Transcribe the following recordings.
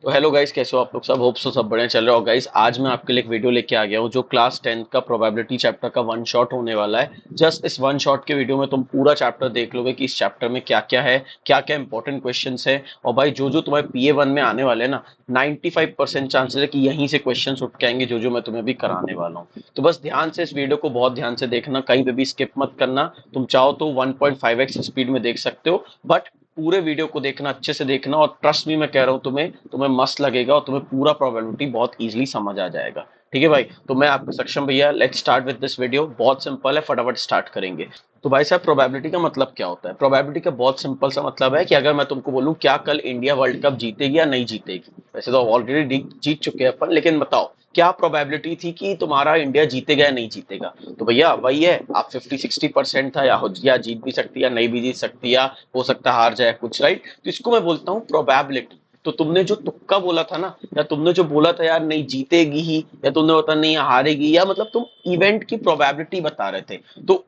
तो hello guys, कैसे हो आप लोग सब? होप सो सब बढ़िया चल रहा हो। गाइस आज मैं आपके लिए एक वीडियो लेके आ गया हूँ जो क्लास 10th का प्रोबेबिलिटी चैप्टर का वन शॉट होने वाला है। जस्ट इस वन शॉट के वीडियो में तुम पूरा चैप्टर देख लोगे कि इस चैप्टर में क्या क्या है, क्या क्या इंपॉर्टेंट क्वेश्चंस है। और भाई जो जो तुम्हारे PA1 में आने वाले हैं ना, 95% चांसेस है कि यहीं से क्वेश्चन उठ के आएंगे जो जो मैं तुम्हें भी कराने वाला हूँ। तो बस ध्यान से इस वीडियो को बहुत ध्यान से देखना, कहीं पे भी स्किप मत करना। तुम चाहो तो 1.5x स्पीड में देख सकते हो, बट पूरे वीडियो को देखना, अच्छे से देखना। और ट्रस्ट मी, मैं कह रहा हूँ तुम्हें तुम्हें मस्त लगेगा और तुम्हें पूरा प्रोबेबिलिटी बहुत इजीली समझ आ जाएगा। ठीक है भाई, तो मैं आपका सक्षम भैया, let's start with this video. बहुत सिंपल है, फटाफट स्टार्ट करेंगे। तो भाई साहब, प्रोबेबिलिटी का मतलब क्या होता है? प्रोबेबिलिटी का बहुत सिंपल सा मतलब है कि अगर मैं तुमको बोलूं क्या कल इंडिया वर्ल्ड कप जीतेगी या नहीं जीतेगी, वैसे तो ऑलरेडी जीत चुके हैं अपन, लेकिन बताओ क्या प्रोबेबिलिटी थी कि तुम्हारा इंडिया जीतेगा या नहीं जीतेगा? तो भैया वही है, आप 50-60% था, या जीत भी सकती है या नहीं भी जीत सकती, या हो सकता है हार जाए कुछ, राइट? तो इसको मैं बोलता हूँ प्रोबेबिलिटी। तो तुमने जो तुक्का बोला था ना, या तुमने जो बोला था यार नहीं जीतेगी ही, या तुमने बोला नहीं हारेगी, या मतलब तुम इवेंट की प्रोबेबिलिटी बता रहे थे, तो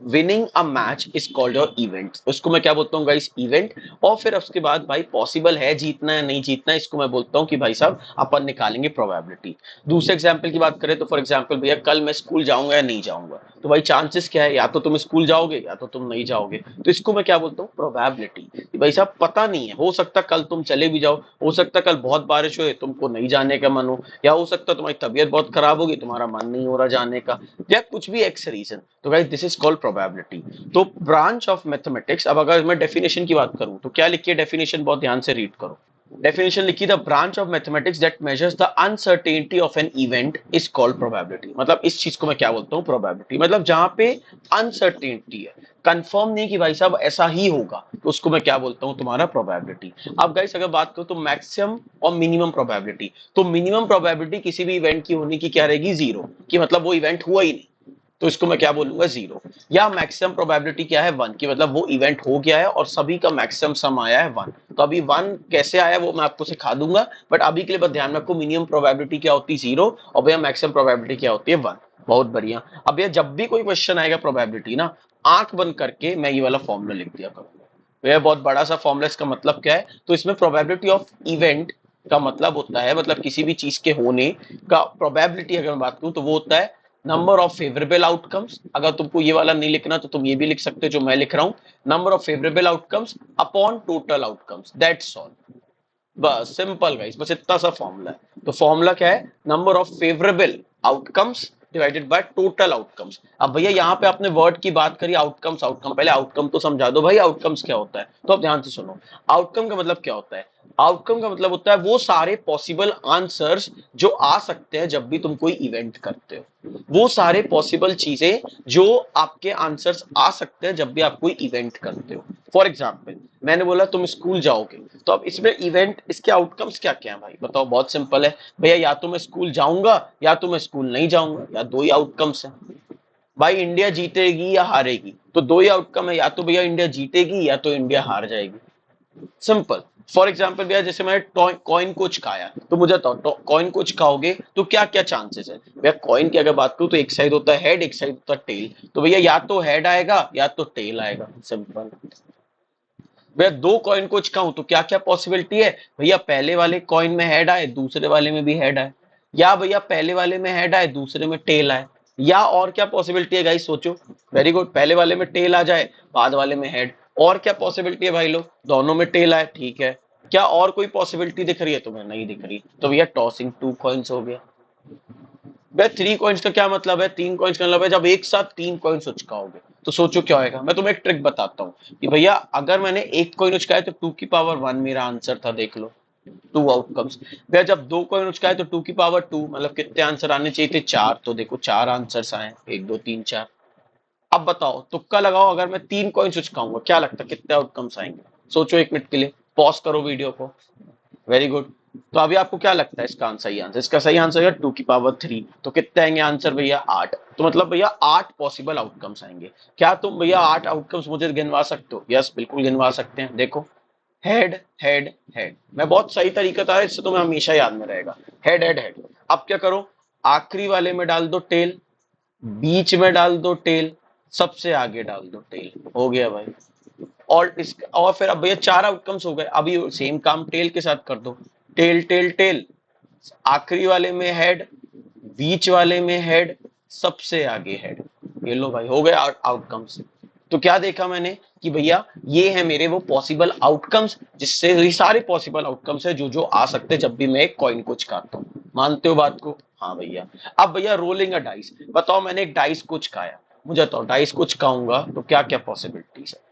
winning a match is called your event. उसको मैं क्या बोलता हूँ गाइस? इवेंट। और फिर उसके बाद भाई पॉसिबल है जीतना या नहीं जीतना, इसको मैं बोलता हूँ कि भाई साहब अपन निकालेंगे प्रोबेबिलिटी। दूसरे एग्जाम्पल की बात करें तो फॉर एग्जाम्पल भैया कल मैं स्कूल जाऊंगा या नहीं जाऊंगा, तो भाई चांसेस क्या है, या तो तुम स्कूल जाओगे या तो तुम नहीं जाओगे। तो इसको मैं क्या बोलता हूँ? प्रोबेबिलिटी। भाई साहब पता नहीं है, हो सकता कल तुम चले भी जाओ, हो सकता कल बहुत बारिश हो, तुमको नहीं जाने का मन हो, या हो सकता तुम्हारी तबीयत बहुत खराब होगी, तुम्हारा मन नहीं हो रहा जाने का, या कुछ भी एक्स रीजन। तो guys this is called probability. तो ब्रांच ऑफ मैथमेटिक्स, अब अगर मैं डेफिनेशन की बात करूं तो क्या लिखिए डेफिनेशन, बहुत ध्यान से रीड करो। डेफिनेशन लिखी, the branch of mathematics that measures the uncertainty of an event is called probability. मतलब इस चीज को मैं क्या बोलता हूँ? प्रोबेबिलिटी। मतलब जहां पे अनसर्टेनिटी है, कंफर्म नहीं कि भाई साहब ऐसा ही होगा, तो उसको मैं क्या बोलता हूँ? तुम्हारा प्रोबेबिलिटी। अब गाइस अगर बात करो तो मैक्सिमम और मिनिमम प्रोबेबिलिटी, तो मिनिमम प्रोबेबिलिटी किसी भी इवेंट की होने की क्या रहेगी? जीरो, कि मतलब वो इवेंट हुआ ही नहीं, तो इसको मैं क्या बोलूंगा? जीरो। या मैक्सिमम प्रोबेबिलिटी क्या है? वन, की मतलब वो इवेंट हो गया है और सभी का मैक्सिमम सम आया है वन। तो अभी वन कैसे आया वो मैं आपको सिखा दूंगा, बट अभी के लिए बस ध्यान में रखो, मिनिमम प्रोबेबिलिटी क्या होती है? जीरो। और भैया मैक्सिमम प्रोबेबिलिटी क्या होती है? वन। बहुत बढ़िया। अब भैया जब भी कोई क्वेश्चन आएगा प्रोबेबिलिटी ना, आंख बंद करके मैं ये वाला फॉर्मूला लिख दिया करूंगा। भैया बहुत बड़ा सा फॉर्मूला, इसका मतलब क्या है? तो इसमें प्रोबेबिलिटी ऑफ इवेंट का मतलब होता है, मतलब किसी भी चीज के होने का प्रोबेबिलिटी अगर मैं बात करूं तो वो होता है नंबर ऑफ फेवरेबल आउटकम्स। अगर तुमको ये वाला नहीं लिखना तो तुम ये भी लिख सकते हो जो मैं लिख रहा हूं, number of favourable outcomes upon total outcomes, that's all. बस सिंपल गाइस, बस इतना सा फॉर्मूला है। तो फॉर्मूला क्या है? Number of favourable outcomes divided by total outcomes. अब भैया यहाँ पे आपने वर्ड की बात करी, आउटकम्स, आउटकम, पहले आउटकम तो समझा दो भाई, आउटकम्स क्या होता है। तो अब ध्यान से सुनो, आउटकम का मतलब क्या होता है? आउटकम का मतलब होता है वो सारे पॉसिबल आंसर्स जो आ सकते हैं जब भी तुम कोई इवेंट करते हो, वो सारे पॉसिबल चीजें जो आपके आंसर्स आ सकते हैं जब भी आप कोई इवेंट करते हो। फॉर एग्जाम्पल मैंने बोला तुम स्कूल जाओगे, तो अब इसमें इवेंट, इसके आउटकम्स क्या क्या है भाई? बताओ, बहुत सिंपल है भैया, या तो मैं स्कूल जाऊंगा या तो मैं स्कूल नहीं जाऊंगा, या दो ही आउटकम्स है। भाई इंडिया जीतेगी या हारेगी, तो दो ही आउटकम है, या तो भैया इंडिया जीतेगी या तो इंडिया हार जाएगी। सिंपल। फॉर एग्जाम्पल भैया जैसे मैंने कॉइन को चुकाया, तो मुझे तो कॉइन को चुकाओगे तो क्या क्या चांसेस है भैया? कॉइन की अगर बात करूं तो एक साइड होता है हेड, एक साइड होता है टेल, तो भैया या तो हेड आएगा या तो टेल आएगा, सिंपल। भैया दो कॉइन को चुकाऊं तो क्या क्या पॉसिबिलिटी है? भैया पहले वाले कॉइन में हेड आए, दूसरे वाले में भी हेड आए, या भैया पहले वाले में हेड आए दूसरे में टेल आए, या और क्या पॉसिबिलिटी है गाइस? सोचो। वेरी गुड, पहले वाले में टेल आ जाए, बाद वाले में हेड। और क्या पॉसिबिलिटी है भाई लोग? दोनों में टेल आए, ठीक है। क्या और कोई पॉसिबिलिटी दिख रही है तुम्हें? नहीं दिख रही, तो भैया टॉसिंग टू कॉइन्स हो गया। भाई थ्री कॉइन्स का क्या मतलब है? तीन कॉइन्स का मतलब है जब एक साथ तीन कॉइन्स उचकाओगे, तो सोचो क्या होएगा। मैं तुम्हें एक ट्रिक बताता हूँ कि भैया अगर मैंने एक कॉइन उचकाया तो टू की पावर वन मेरा आंसर था, देख लो, टू आउटकम्स। भैया जब दो कॉइन उचकाए तो टू की पावर टू, मतलब कितने आंसर आने चाहिए थे? चार, तो देखो चार आंसर्स आए, एक दो तीन चार। अब बताओ, तुक्का लगाओ, अगर मैं तीन कॉइन्स उचकाऊंगा क्या लगता है कितने आउटकम्स आएंगे? सोचो एक मिनट के लिए, पॉज करो वीडियो को। Very good. तो अभी आपको क्या लगता है इसका आंसर? सही आंसर, इसका सही आंसर है टू की पावर थ्री, तो कितने आएंगे आंसर भैया? आठ। तो मतलब भैया आठ पॉसिबल आउटकम्स आएंगे। क्या तुम भैया आठ आउटकम्स मुझे गिनवा सकते हो? यस बिल्कुल गिनवा सकते हैं। देखो, हेड हेड हेड, मैं बहुत सही तरीका था, इससे तुम्हें हमेशा याद में रहेगा। Head head head. अब क्या करो, आखिरी वाले में डाल दो टेल, बीच में डाल दो टेल, सबसे आगे डाल दो टेल, हो गया भाई। और फिर अब भैया चार आउटकम्स हो गए, अभी सेम काम टेल के साथ कर दो। टेल टेल टेल, आखिरी वाले में हेड, बीच वाले में हेड, सबसे आगे हेड। ये लो भाई, हो गए आउटकम्स। तो क्या देखा मैंने कि भैया ये है मेरे वो पॉसिबल आउटकम्स, जिससे ये सारे पॉसिबल आउटकम्स है जो जो आ सकते हैं जब भी मैं एक कॉइन को चुकाता हूँ। मानते हो बात को? हाँ भैया। अब भैया रोलिंग अ डाइस, बताओ मैंने एक डाइस को चुकाया, मुझे बताओ डाइस को चुकाऊंगा तो क्या क्या पॉसिबिलिटीज है?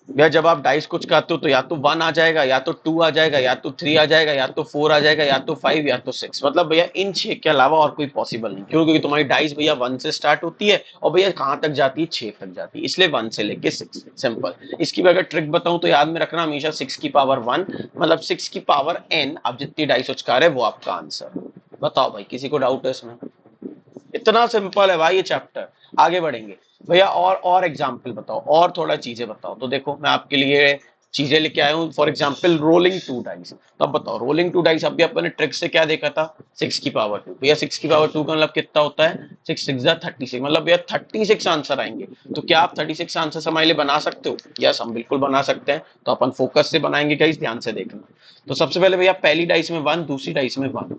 या जब आप डाइस कुछ खाते हो तो या तो 1 आ जाएगा, या तो 2 आ जाएगा, या तो 3 आ जाएगा, या तो 4 आ जाएगा, या तो 5, या तो 6। मतलब भैया इन 6 के अलावा और कोई पॉसिबल नहीं। क्यों? क्योंकि तुम्हारी डाइस भैया 1 से स्टार्ट होती है और भैया कहां तक जाती है? 6 तक जाती है, इसलिए 1 से लेके 6। सिंपल। इसकी भी अगर ट्रिक बताऊं तो याद में रखना हमेशा 6 की पावर 1, मतलब 6 की पावर n, आप जितनी डाइस उचका रहे वो आपका आंसर। बताओ भाई, किसी को डाउट है इसमें? इतना सिंपल है भाई ये चैप्टर। आगे बढ़ेंगे भैया, और एग्जाम्पल बताओ, और थोड़ा चीजें बताओ। तो देखो मैं आपके लिए चीजें लेके आया हूँ। For example rolling 2 dice. तो अब बताओ रोलिंग 2 डाइस, अभी अपने ट्रिक से क्या देखा था? 6 की पावर 2। भैया 6 की पावर 2 का मतलब कितना होता है? 6 6 36, मतलब भैया 36 आंसर आएंगे। तो क्या आप 36 आंसर हमारे लिए बना सकते हो? यस, हम बिल्कुल बना सकते हैं। तो अपन फोकस से बनाएंगे गाइस, ध्यान से देखना। तो सबसे पहले भैया पहली डाइस में 1, दूसरी डाइस में 1,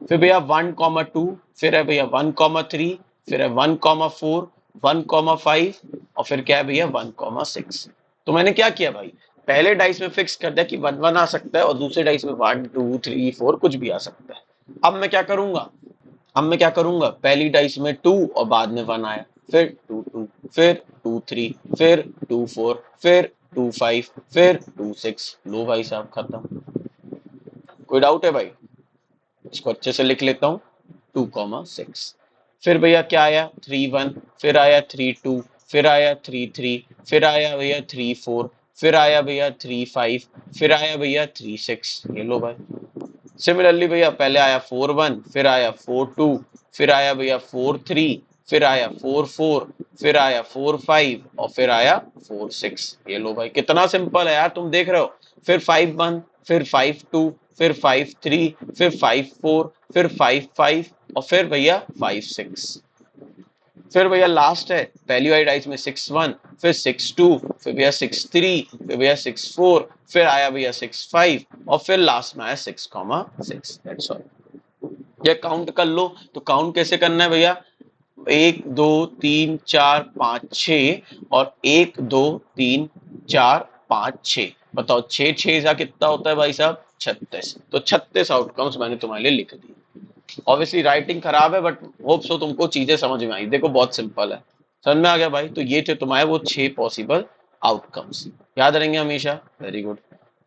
फिर भैया 1,2, फिर है भैया 1,3, फिर है 1,4, 1,5, और फिर क्या है भैया 1,6। तो मैंने क्या किया भाई, पहले डाइस में फिक्स कर दिया कि 1 1 आ सकता है, और दूसरे डाइस में 1 2 3 4 कुछ भी आ सकता है। अब मैं क्या करूंगा, पहली डाइस में 2 और बाद में 1 आया, फिर 2 2, फिर 2 3, फिर 2 4, फिर 2 5, फिर 2 6। लो भाई साहब, खत्म। कोई डाउट है भाई? इसको अच्छे से लिख लेता हूँ, 2,6। फिर भैया क्या आया? 3 1, फिर आया 3 2, फिर आया 3 3, फिर आया भैया 3 4, फिर आया भैया 3 5, फिर आया भैया 3 6। ये लो भाई। सिमिलरली भैया पहले आया 4 1, फिर आया 4 2, फिर आया भैया 4 3, फिर आया 4 4, फिर आया 4 5, और फिर आया 4 6। ये लो भाई, कितना सिंपल है यार, तुम देख रहे हो। फिर 5 1, फिर 5 2, फिर 5 3, फिर 5 4, फिर 5 5, और फिर भैया 5 6। फिर भैया लास्ट है पहली वाली डाइस में 6 1, फिर 6 2, फिर भैया 6 3, फिर भैया 6 4, फिर आया भैया 6 5, और फिर लास्ट में आया 6,6। That's all. ये काउंट कर लो। तो काउंट कैसे करना है भैया? 1 2 3 4 5 6, और 1 2 3 4 5 6। बताओ 6 6 का कितना होता है भाई साहब? 36। तो 36 आउटकम्स मैंने तुम्हारे लिए लिख दिए। ऑब्वियसली राइटिंग खराब है, बट होप सो तुमको चीजें समझ में आई। देखो बहुत सिंपल है, समझ में आ गया भाई? तो ये थे तुम्हारे वो 6 पॉसिबल आउटकम्स, याद रहेंगे हमेशा। Very good.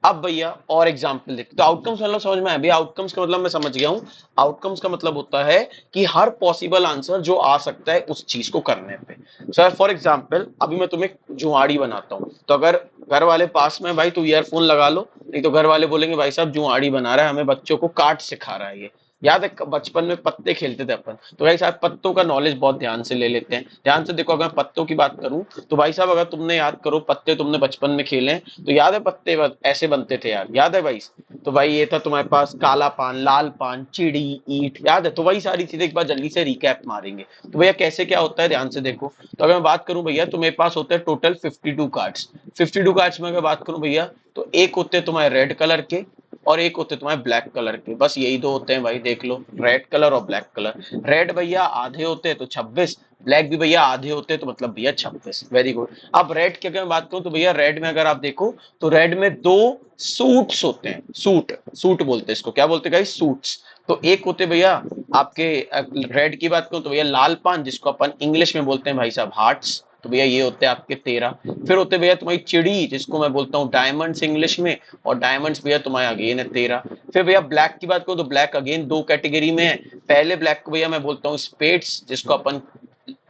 अब भैया और एग्जांपल देखते। तो आउटकम्स मतलब समझ में आया भैया? आउटकम्स का मतलब मैं समझ गया हूँ। आउटकम्स का मतलब होता है कि हर पॉसिबल आंसर जो आ सकता है उस चीज को करने पे। सर फॉर एग्जांपल अभी मैं तुम्हें जुआड़ी बनाता हूँ, तो अगर घर वाले पास में भाई, तो ईयरफोन लगा लो, नहीं तो घर वाले बोलेंगे भाई साहब जुआड़ी बना रहा है, हमें बच्चों को काट सिखा रहा है ये। याद है बचपन में पत्ते खेलते थे अपन? तो भाई साहब पत्तों का नॉलेज बहुत ध्यान से ले लेते हैं। ध्यान से देखो, अगर पत्तों की बात करूं तो भाई साहब अगर तुमने याद करो पत्ते तुमने बचपन में खेले हैं, तो याद है पत्ते ऐसे बनते थे यार, याद है भाई? तो भाई ये था तुम्हारे पास काला पान, लाल पान, चिड़ी, ईंट, याद है? तो वही सारी चीजें एक बार जल्दी से रिकैप मारेंगे। तो भैया कैसे क्या होता है, ध्यान से देखो। तो अगर मैं बात करूं भैया, तो मेरे पास होते हैं टोटल 52 कार्ड्स। 52 कार्ड्स में अगर बात करूं भैया, तो एक होते हैं तुम्हारे रेड कलर के, और एक होते तुम्हारे ब्लैक कलर के। बस यही दो होते हैं भाई, देख लो, रेड कलर और ब्लैक कलर। रेड भैया आधे होते हैं तो 26, ब्लैक भी भैया आधे होते हैं तो मतलब भैया 26। Very good. अब रेड की अगर मैं बात करूं तो भैया रेड में अगर आप देखो तो रेड में दो सूट्स होते हैं। सूट, सूट बोलते हैं इसको, क्या बोलते हैं गाइस? सूट्स। तो एक होते भैया आपके, रेड की बात करूं तो भैया लाल पान, जिसको अपन इंग्लिश में बोलते हैं भाई साहब हार्ट्स। तो भैया ये होते हैं आपके 13। फिर होते भैया तुम्हारी चिड़ी, जिसको मैं बोलता हूँ डायमंड्स इंग्लिश में, और डायमंड्स भैया तुम्हारे अगेन है 13। फिर भैया ब्लैक की बात करूं तो ब्लैक अगेन दो कैटेगरी में है। पहले ब्लैक को भैया मैं बोलता हूँ स्पेड्स, जिसको अपन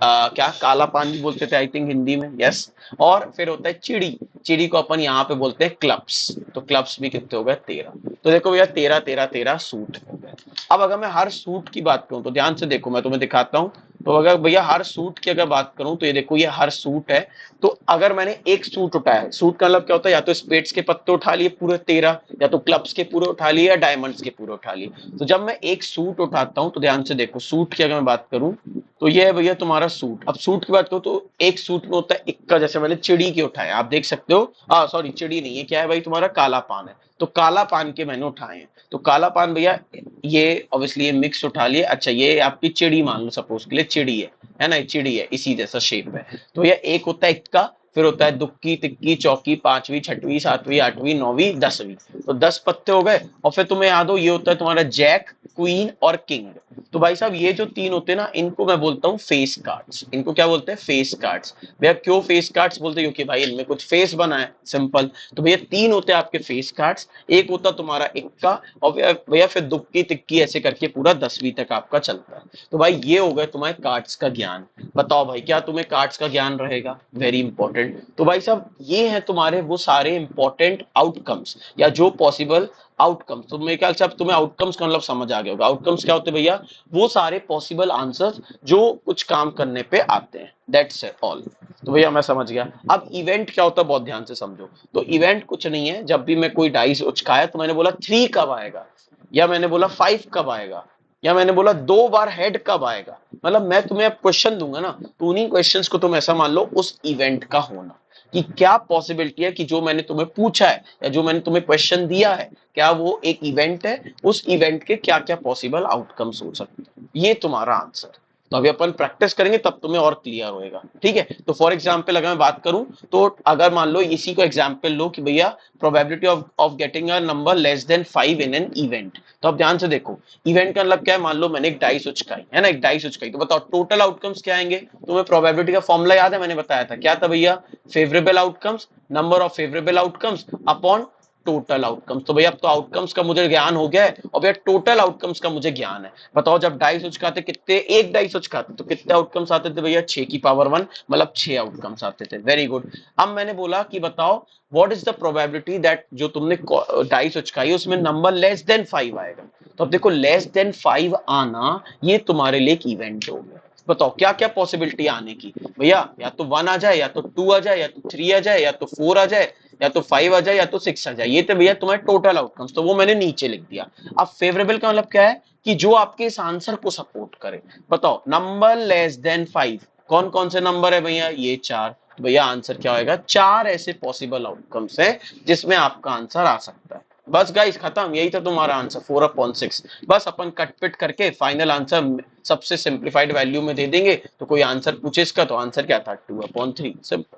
क्या काला पान भी बोलते थे आई थिंक हिंदी में, यस। और फिर होता है चिड़ी, चिड़ी को अपन यहाँ पे बोलते हैं क्लब्स। तो क्लब्स भी कितने हो गए? 13। तो देखो भैया 13 13 13 सूट हो गए। अब अगर मैं हर सूट की बात करूं तो ध्यान से देखो, मैं तुम्हें दिखाता हूं। तो अगर भैया हर सूट की अगर बात करूं तो ये देखो, ये हर सूट है। तो अगर मैंने एक सूट उठाया है, सूट का मतलब क्या होता है? या तो स्पेड्स के पत्ते उठा लिए पूरे 13, या तो क्लब्स के पूरे उठा लिए, या डायमंड्स के पूरे उठा लिए। तो जब मैं एक सूट उठाता हूं तो ध्यान से देखो, सूट की अगर मैं बात करूं तो ये है भैया तुम्हारा सूट। अब सूट की बात करो तो एक सूट में होता है इक्का, जैसे मैंने चिड़ी के उठाया, आप देख सकते हो। सॉरी चिड़ी नहीं, ये क्या है भाई? तुम्हारा काला पान है। तो काला पान के मैंने उठाए हैं। तो काला पान भैया, ये ऑब्वियसली ये मिक्स उठा लिए। अच्छा, ये आपकी चिड़ी मान लो सपोज के लिए, चिड़ी है ना, चिड़ी है, इसी जैसा शेप है। तो भैया एक होता है इक्का, फिर होता है दुक्की, तिक्की, चौकी, पांचवी, छठवीं, सातवीं, आठवीं, नौवीं, 10वीं। तो 10 पत्ते हो गए। और फिर तुम्हें याद हो ये होता है तुम्हारा जैक, क्वीन और किंग। तो भाई साहब ये जो तीन होते हैं ना, इनको मैं बोलता हूँ फेस कार्ड्स। इनको क्या बोलते हैं? Face cards. भैया क्यों फेस कार्ड्स बोलते हैं? क्योंकि भाई इनमें कुछ फेस बना है, सिंपल। तो भैया तीन होते हैं आपके फेस कार्ड्स। एक होता तुम्हारा इक्का, और भैया फिर दुक्की, तिक्की, ऐसे करके पूरा 10वीं तक आपका चलता है। तो भाई ये हो गए तुम्हारे कार्ड्स का ज्ञान। बताओ भाई, क्या तुम्हें कार्ड्स का ज्ञान रहेगा? Very important. तो भाई साहब ये है तुम्हारे वो सारे इंपॉर्टेंट आउटकम्स, या जो पॉसिबल आउटकम्स। तो मेरे ख्याल से अब तुम्हें आउटकम्स का मतलब समझ आ गया होगा। आउटकम्स क्या होते हैं भैया? वो सारे पॉसिबल आंसर्स जो कुछ काम करने पे आते हैं। That's all. तो भैया मैं समझ गया। अब इवेंट क्या होता है, बहुत ध्यान से समझो। तो इवेंट कुछ नहीं है, जब भी मैं कोई डाइस उचकाया तो मैंने बोला 3 कब आएगा, या मैंने बोला 5 कब आएगा, या मैंने बोला 2 बार हेड कब आएगा। मतलब मैं तुम्हें क्वेश्चन दूंगा ना, तो उन्हीं क्वेश्चंस को तुम ऐसा मान लो उस इवेंट का होना, कि क्या पॉसिबिलिटी है कि जो मैंने तुम्हें पूछा है या जो मैंने तुम्हें क्वेश्चन दिया है, क्या वो एक इवेंट है, उस इवेंट के क्या क्या पॉसिबल आउटकम्स हो सकते हैं। ये तुम्हारा आंसर। तो अभी अपन प्रैक्टिस करेंगे तब तुम्हें और क्लियर होएगा, ठीक है। तो फॉर एग्जाम्पल अगर मैं बात करूं, तो अगर मान लो इसी को एग्जाम्पल लो कि भैया probability of getting a number less than 5 in an event. तो अब ध्यान से देखो, इवेंट का मतलब क्या है? मान लो मैंने एक डाइस उचकाई है ना, एक डाइस उचकाई, तो बताओ टोटल आउटकम्स क्या आएंगे? तुम्हें प्रोबेबिलिटी का फॉर्मूला याद है? मैंने बताया था, क्या था भैया? Favourable outcomes, number of favourable outcomes upon total outcomes. तो भैया अब तो आउटकम्स का मुझे ज्ञान हो गया है, और भैया टोटल आउटकम्स का मुझे ज्ञान है। बताओ जब डाइस उचकाते कितने, एक डाइस उचकाते तो कितने आउटकम्स आते थे भैया? 6 की पावर 1, मतलब 6 आउटकम्स आते थे। Very good. अब मैंने बोला कि बताओ what is the probability that जो तुमने डाइस उचकाई उसमें नंबर लेस देन 5 आएगा। तो अब देखो लेस देन 5 आना, ये तुम्हारे लिए एक इवेंट हो गया। बताओ क्या क्या पॉसिबिलिटी आने की भैया? या तो 1 आ जाए, या तो 2 आ जाए, या तो 3 आ जाए, या तो 4 आ जाए, या तो 5 आ जाए, या तो 6 आ जाए। ये तो भैया तुम्हारे टोटल आउटकम्स, तो वो मैंने नीचे लिख दिया। अब फेवरेबल का मतलब क्या है? कि जो आपके इस आंसर को सपोर्ट करे। बताओ नंबर लेस देन 5 कौन कौन से नंबर है भैया? ये 4। तो भैया आंसर क्या होगा? 4 ऐसे पॉसिबल आउटकम्स है जिसमें आपका आंसर आ सकता है। बस गाइस खत्म, यही था तुम्हारा आंसर 4/6। बस अपन कट पिट करके फाइनल आंसर सबसे सिंप्लीफाइड वैल्यू में दे देंगे। तो कोई आंसर पूछे इसका, तो आंसर क्या था? 2/3। सिंपल।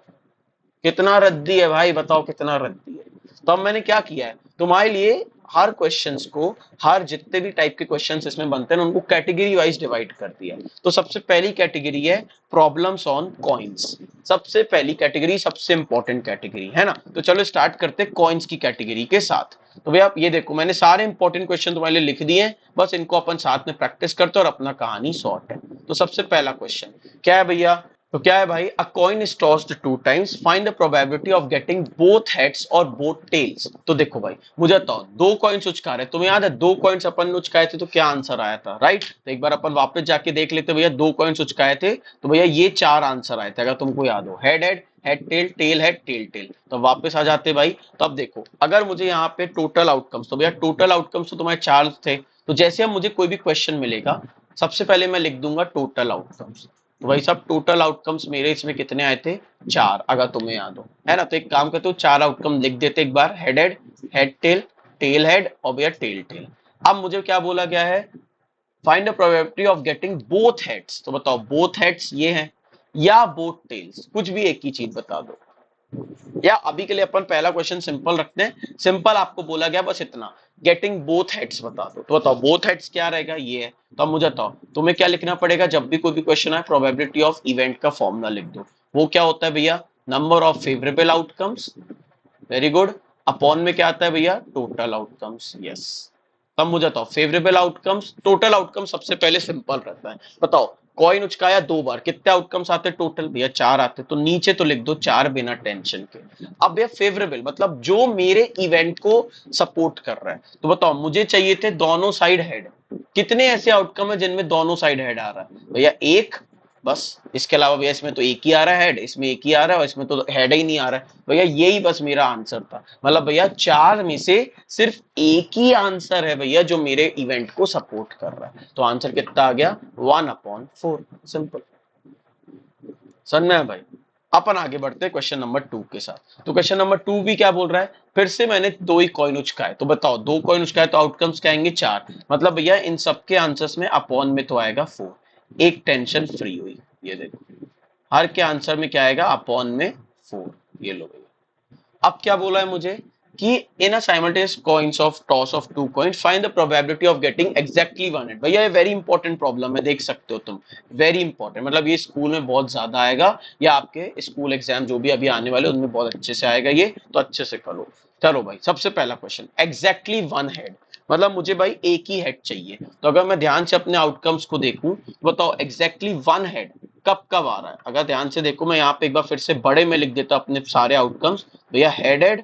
कितना रद्दी है भाई, बताओ कितना रद्दी है। तो अब मैंने क्या किया है तुम्हारे लिए, हर क्वेश्चंस को, हर जितने भी टाइप के क्वेश्चंस इसमें बनते हैं उनको कैटेगरी वाइज डिवाइड कर दिया है। तो सबसे पहली कैटेगरी है प्रॉब्लम्स ऑन कॉइन्स। सबसे पहली कैटेगरी, सबसे इंपॉर्टेंट कैटेगरी है ना। तो चलो स्टार्ट करते हैं कॉइन्स की कैटेगरी के साथ। तो भैया आप ये देखो, मैंने सारे इंपॉर्टेंट क्वेश्चन तुम्हारे लिए लिख दिए हैं, बस इनको अपन साथ में प्रैक्टिस करते हैं और अपना कहानी सॉर्ट है। तो सबसे पहला क्वेश्चन क्या है भैया? तो क्या है भाई? अ coin is tossed 2 times, find the probability of getting both heads और बोथ टेल्स। तो देखो भाई मुझे बताओ, 2 कॉइन्स उचका रहे, तुम्हें याद है 2 कॉइन्स अपन ने उचकाए थे तो क्या आंसर आया था? राइट। तो एक बार अपन वापस जाके देख लेते भैया, 2 कॉइन्स उचकाए थे तो भैया ये 4 आंसर आए थे, अगर तुमको याद हो। Head head, head tail, tail head, tail tail. तो वापस आ जाते भाई। तो अब देखो, अगर मुझे यहाँ पे टोटल आउटकम्स, तो भैया टोटल आउटकम्स तो तुम्हारे 4 थे। तो जैसे अब मुझे कोई भी क्वेश्चन मिलेगा, सबसे पहले मैं लिख दूंगा टोटल आउटकम्स। तो भाई साहब टोटल आउटकम्स मेरे इसमें कितने आए थे? 4, अगर तुम्हें याद हो, है ना। तो एक काम करते हो, 4 आउटकम लिख देते एक बार। Head head, head tail head और भैया टेल टेल। अब मुझे क्या बोला गया है? Find the probability of getting both heads. तो बताओ बोथ हेड्स ये हैं या बोथ टेल्स, कुछ भी एक ही चीज बता दो। या अभी के लिए अपन पहला क्वेश्चन सिंपल रखते हैं। सिंपल आपको बोला गया बस इतना, गेटिंग बोथ हेड्स बता दो। तो बताओ बोथ हेड्स क्या रहेगा? ये है। तो अब मुझे बताओ तुम्हें क्या लिखना पड़ेगा जब भी कोई भी क्वेश्चन आए? प्रोबेबिलिटी ऑफ इवेंट का फॉर्मूला लिख दो। वो क्या होता है भैया? Number of favourable outcomes, very good, upon में क्या आता है भैया? Total outcomes. यस। तब मुझे बताओ फेवरेबल आउटकम्स, टोटल आउटकम सबसे पहले सिंपल रहता है। बताओ कॉइन उचकाया 2 बार, कितने आउटकम्स आते टोटल? भैया 4 आते। तो नीचे तो लिख दो 4 बिना टेंशन के। अब भैया फेवरेबल मतलब जो मेरे इवेंट को सपोर्ट कर रहा है। तो बताओ मुझे चाहिए थे दोनों साइड हेड। कितने ऐसे आउटकम है जिनमें दोनों साइड हेड आ रहा है? भैया एक, बस। इसके अलावा भैया इसमें तो एक ही आ रहा है हेड, इसमें एक ही आ रहा है, और इसमें तो हेड ही नहीं आ रहा है। भैया यही बस मेरा आंसर था। मतलब भैया 4 में से सिर्फ एक ही आंसर है भैया जो मेरे इवेंट को सपोर्ट कर रहा है। तो आंसर कितना आ गया? 1/4। सिंपल। समझ में आया भाई? अपन आगे बढ़ते हैं क्वेश्चन नंबर 2 के साथ। तो क्वेश्चन नंबर 2 भी क्या बोल रहा है, फिर से मैंने दो ही कॉइन उचकाए, तो बताओ दो कॉइन उचकाए तो आउटकम्स क्या आएंगे, 4। मतलब भैया इन सबके आंसर्स में अपॉन में तो आएगा 4। एक टेंशन फ्री हुई। ये देखो हर के आंसर में क्या आएगा, अपॉन में 4। ये लो भैया। अब क्या बोला है मुझे कि in a simultaneous coins of toss of two coins find the probability of getting exactly one head. भैया ये वेरी इंपॉर्टेंट प्रॉब्लम है, देख सकते हो तुम। वेरी इंपॉर्टेंट, मतलब ये स्कूल में बहुत ज्यादा आएगा, या आपके स्कूल एग्जाम जो भी अभी आने वाले उनमें बहुत अच्छे से आएगा ये, तो अच्छे से करो। चलो भाई, सबसे पहला क्वेश्चन, एग्जैक्टली वन हेड मतलब मुझे भाई एक ही हेड चाहिए। तो अगर मैं ध्यान से अपने आउटकम्स को देखूं, बताओ एग्जैक्टली वन हेड कब कब आ रहा है। अगर ध्यान से देखो, मैं यहाँ पे एक बार फिर से बड़े में लिख देता अपने सारे आउटकम्स। भैया head head,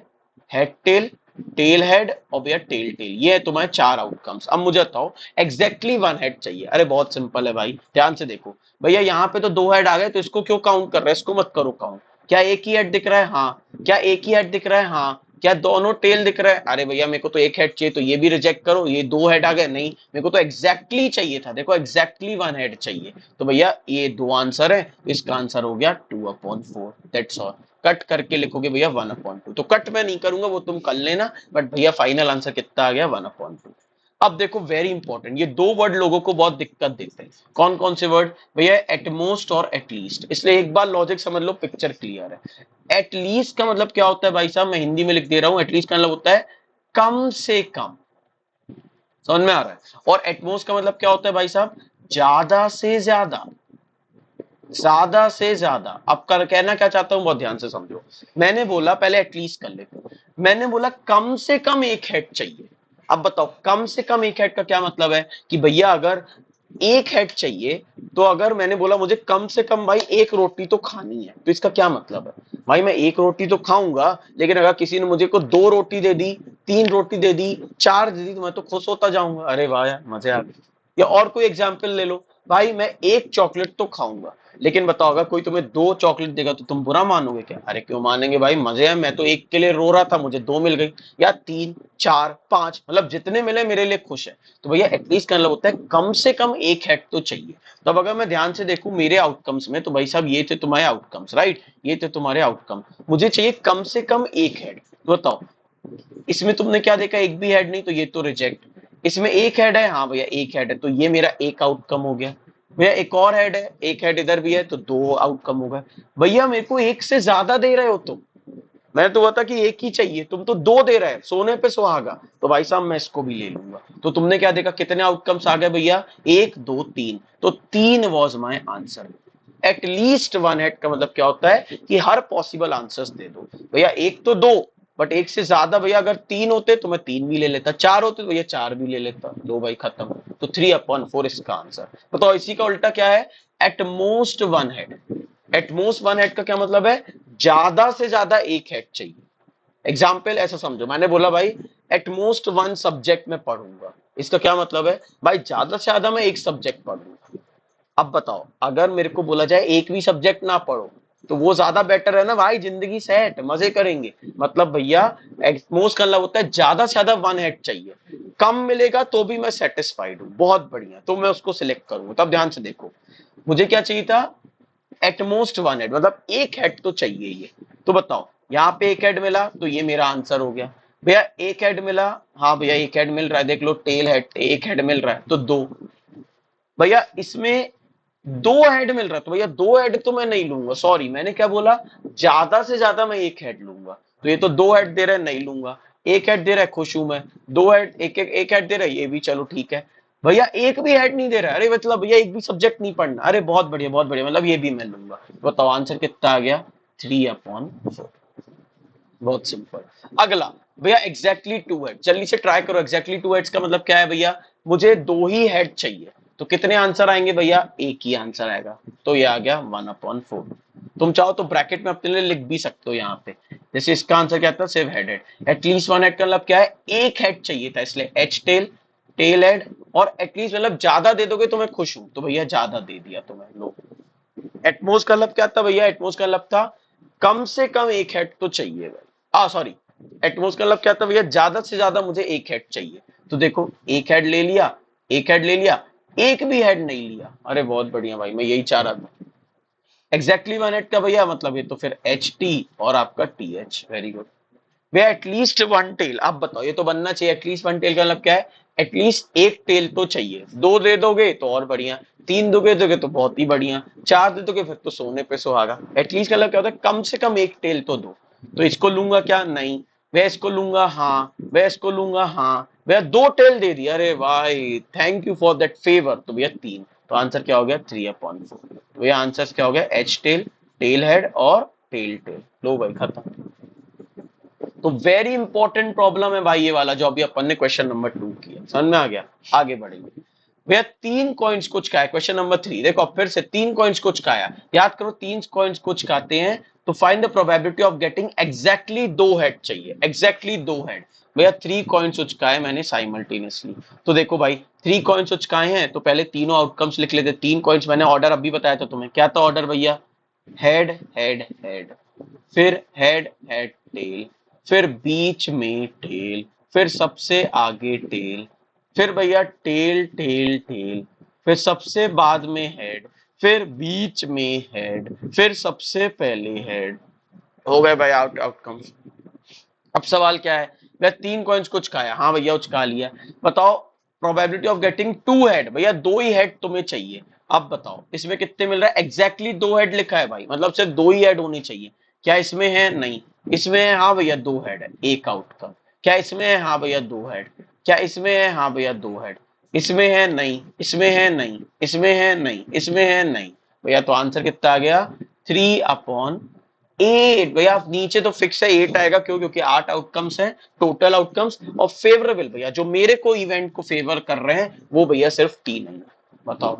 head tail, tail head और भैया टेल टेल, ये है तुम्हारे 4 आउटकम्स। अब मुझे बताओ एग्जैक्टली वन हेड चाहिए। अरे बहुत सिंपल है भाई, ध्यान से देखो। भैया यहाँ पे तो 2 हेड आ गए, तो इसको क्यों काउंट कर रहे हैं, इसको मत करो काउंट। क्या एक ही हेड दिख रहा है, हाँ। क्या एक ही हेड दिख रहा है, हाँ। क्या दोनों टेल दिख रहा है, अरे भैया मेरे को तो एक हेड चाहिए, तो ये भी रिजेक्ट करो। ये 2 हेड आ गए, नहीं मेरे को तो एग्जैक्टली चाहिए था, देखो एग्जैक्टली वन हेड चाहिए। तो भैया ये 2 आंसर है, इसका आंसर हो गया 2/4, दैट्स ऑल। कट करके लिखोगे भैया 1/2, तो कट मैं नहीं करूंगा, वो तुम कर लेना, बट भैया फाइनल आंसर कितना आ गया, 1/2। अब देखो वेरी इंपॉर्टेंट, ये 2 वर्ड लोगों को बहुत दिक्कत देते हैं। कौन कौन से वर्ड, भैया एटमोस्ट और एटलीस्ट। इसलिए एक बार लॉजिक समझ लो, पिक्चर क्लियर है। एटलीस्ट का मतलब क्या होता है भाई साहब, मैं हिंदी में लिख दे रहा हूं। एटलीस्ट का मतलब होता है कम से कम, समझ में आ रहा है। और एटमोस्ट का मतलब क्या होता है भाई साहब, ज्यादा से ज्यादा, ज्यादा से ज्यादा। अब कर कहना क्या चाहता हूं, बहुत ध्यान से समझो। मैंने बोला पहले एटलीस्ट कर लेते, मैंने बोला कम से कम एक हेड चाहिए। अब बताओ कम से कम एक हेड का क्या मतलब है, कि भैया अगर एक हेड चाहिए, तो अगर मैंने बोला मुझे कम से कम भाई एक रोटी तो खानी है, तो इसका क्या मतलब है, भाई मैं एक रोटी तो खाऊंगा, लेकिन अगर किसी ने मुझे को 2 रोटी दे दी, 3 रोटी दे दी, 4 दे दी, तो मैं तो खुश होता जाऊंगा, अरे वाह यार मजे आ गए। या और कोई एग्जाम्पल ले लो, भाई मैं एक चॉकलेट तो खाऊंगा, लेकिन बताओ अगर कोई तुम्हें 2 चॉकलेट देगा तो तुम बुरा मानोगे क्या, अरे क्यों मानेंगे भाई, मजे है, मैं तो एक के लिए रो रहा था, मुझे 2 मिल गई, या 3 4 5, मतलब जितने मिले मेरे लिए खुश है। तो भैया एटलीस्ट का मतलब होता है कम से कम एक हेड तो चाहिए। तो अब अगर मैं ध्यान से देखूं मेरे आउटकम्स में, तो भाई साहब ये थे तुम्हारे आउटकम्स, राइट, ये थे तुम्हारे आउटकम। मुझे चाहिए कम से कम एक हेड, तो बताओ इसमें तुमने क्या देखा, एक भी हेड नहीं, तो ये तो रिजेक्ट। इसमें एक हेड है, हाँ भैया एक हेड है, तो ये मेरा एक आउटकम हो गया। भैया एक और हेड है, एक हेड इधर भी है, तो 2 आउटकम हो गए। भैया मेरे को एक से ज्यादा दे रहे हो तुम, मैंने तो बता कि एक ही चाहिए, तुम तो 2 दे रहे हैं, सोने पे सुहागा, तो भाई साहब मैं इसको भी ले लूंगा। तो तुमने क्या देखा, कितने आउटकम्स आ गए भैया, 1 2 3, तो 3 was my answer. At least one head का मतलब क्या होता है, कि हर पॉसिबल आंसर्स दे दो। भैया एक तो 2, बट एक से ज्यादा, भैया अगर 3 होते तो मैं 3 भी ले लेता, 4 होते तो भैया 4 भी ले लेता, लो भाई खत्म। तो 3/4 इसका आंसर। बताओ इसी का उल्टा क्या है, at most one head. At most one head का क्या मतलब है, ज्यादा से ज्यादा एक हेड चाहिए। एग्जाम्पल ऐसा समझो, मैंने बोला भाई एटमोस्ट वन सब्जेक्ट में पढ़ूंगा, इसका क्या मतलब है, भाई ज्यादा से ज्यादा मैं एक सब्जेक्ट पढ़ूंगा। अब बताओ अगर मेरे को बोला जाए एक भी सब्जेक्ट ना पढ़ो, तो वो ज्यादा बेटर है ना भाई, जिंदगी सेट, मजे करेंगे। मतलब भैया मोस्ट मतलब होता है ज्यादा से ज्यादा वन हेड चाहिए, कम मिलेगा तो भी मैं सेटिस्फाइड हूँ, बहुत बढ़िया, तो मैं उसको सिलेक्ट करूंगा। तब ध्यान से देखो, मुझे क्या चाहिए था, एटमोस्ट वन हेड, मतलब एक हेड तो चाहिए ये। तो बताओ यहाँ पे एक हेड मिला, तो ये मेरा आंसर हो गया। भैया एक हेड मिला, हाँ भैया एक हेड मिल रहा है, देख लो टेल हेड, एक हेड मिल रहा है तो 2। भैया इसमें 2 हेड मिल रहा है, तो भैया 2 हेड तो मैं नहीं लूंगा, सॉरी मैंने क्या बोला, ज्यादा से ज्यादा मैं एक हेड लूंगा। तो ये तो 2 हेड दे रहा है, नहीं लूंगा। एक हेड दे रहा है, खुश हूं मैं। 2 हेड, एक हेड दे रहा है, ये भी चलो ठीक है। भैया एक भी हेड नहीं दे रहा है, अरे मतलब भैया एक भी सब्जेक्ट नहीं पढ़ना, अरे बहुत बढ़िया बहुत बढ़िया, मतलब ये भी मैं लूंगा। बताओ आंसर कितना आ गया, 3/4। बहुत सिंपल। अगला, भैया एग्जैक्टली 2 हेड, जल्दी से ट्राई करो, एग्जैक्टली 2 हेड्स का मतलब क्या है भैया, मुझे 2 ही हेड चाहिए, तो कितने आंसर आएंगे भैया, एक ही आंसर आएगा, तो ये आ गया 1/4। तुम चाहो तो ब्रैकेट में अपने लिए लिख भी सकते हो यहाँ पे, जैसे इसका आंसर क्या था, सिर्फ हेड। एटलीस्ट वन हेड का मतलब क्या है, एक हेड चाहिए था, इसलिए एच टेल, टेल हेड, और एटलीस्ट मतलब ज्यादा दे दोगे तो मैं खुश हूं, तो भैया ज्यादा दे दिया तुम्हें, लो। एटमोस का मतलब क्या था भैया, एटमोस का मतलब था कम से कम एक हेड तो चाहिए भाई, सॉरी, एटमोस का मतलब क्या था भैया, ज्यादा से ज्यादा मुझे एक हेड चाहिए। तो देखो एक हेड ले लिया, एक हेड ले लिया, एक भी हेड नहीं लिया, अरे बहुत बढ़िया भाई, मैं यही चाह रहा था। एग्जैक्टली 1 हेड का भैया मतलब ये तो फिर एच टी और आपका टी एच। वेरी गुड भैया, एटलीस्ट वन टेल। अब बताओ, ये तो बनना चाहिए एटलीस्ट वन टेल का मतलब क्या है? एटलीस्ट एक टेल तो चाहिए। दो दे दोगे तो और बढ़िया, तीन दोगे तो बहुत ही बढ़िया, चार दे दोगे फिर तो सोने पे सुहागा। एटलीस्ट का मतलब क्या होता है? कम से कम एक टेल तो दो। तो इसको लूंगा क्या? नहीं। वह इसको लूंगा? हाँ। वह इसको लूंगा? हाँ। भैया दो टेल दे दिया, अरे भाई thank you for that favour. तो भैया तीन। तो आंसर क्या हो गया? 3/4। तो भैया आंसर क्या हो गया? एच टेल, टेल हेड और टेल टेल। लो भाई खत्म। तो वेरी इंपॉर्टेंट प्रॉब्लम है भाई ये वाला जो अभी अपन ने क्वेश्चन नंबर 2 किया। समझ में आ गया? आगे बढ़ेंगे भैया। तीन कॉइन्स को चुकाया, क्वेश्चन नंबर 3 देखो। अब फिर से तीन कॉइन्स को चुकाया, याद करो तीन कॉइन्स को चुकाते हैं तो find the probability of getting exactly दो हेड चाहिए, एग्जैक्टली दो हेड। भैया थ्री कॉइन्स उचकाए मैंने साइमल्टेनियसली। तो देखो भाई, थ्री कॉइन्स उचकाए हैं तो पहले तीनों आउटकम्स लिख लेते। तीन कॉइन्स मैंने ऑर्डर अभी बताया था तुम्हें, क्या था ऑर्डर भैया? हेड हेड हेड, फिर हेड हेड टेल, फिर बीच में टेल, फिर सबसे आगे टेल, फिर भैया टेल टेल टेल, फिर सबसे बाद में हेड, फिर बीच में हेड, फिर सबसे पहले हेड। हो गए भाई आउटकम्स। अब सवाल क्या है? वह तीन कॉइन्स को उचकाया, हाँ भैया उचका लिया। बताओ probability of getting two head, भैया दो ही हेड तुम्हें चाहिए। अब बताओ इसमें कितने मिल रहा है? एग्जैक्टली दो हेड लिखा है भाई, मतलब सिर्फ दो ही हेड होनी चाहिए। क्या इसमें है? नहीं। इसमें है? हाँ भैया दो हेड है, एक आउटकम। क्या इसमें है? हाँ भैया दो हेड। क्या इसमें है? हाँ भैया दो हेड। इसमें है? नहीं। इसमें है? नहीं। इसमें है? नहीं। इसमें है? नहीं। भैया तो आंसर कितना आ गया? 3/8। भैया नीचे तो फिक्स है 8 आएगा, क्यों? क्योंकि 8 आउटकम्स है टोटल आउटकम्स, और फेवरेबल भैया जो मेरे को इवेंट को फेवर कर रहे हैं वो भैया सिर्फ 3 है। बताओ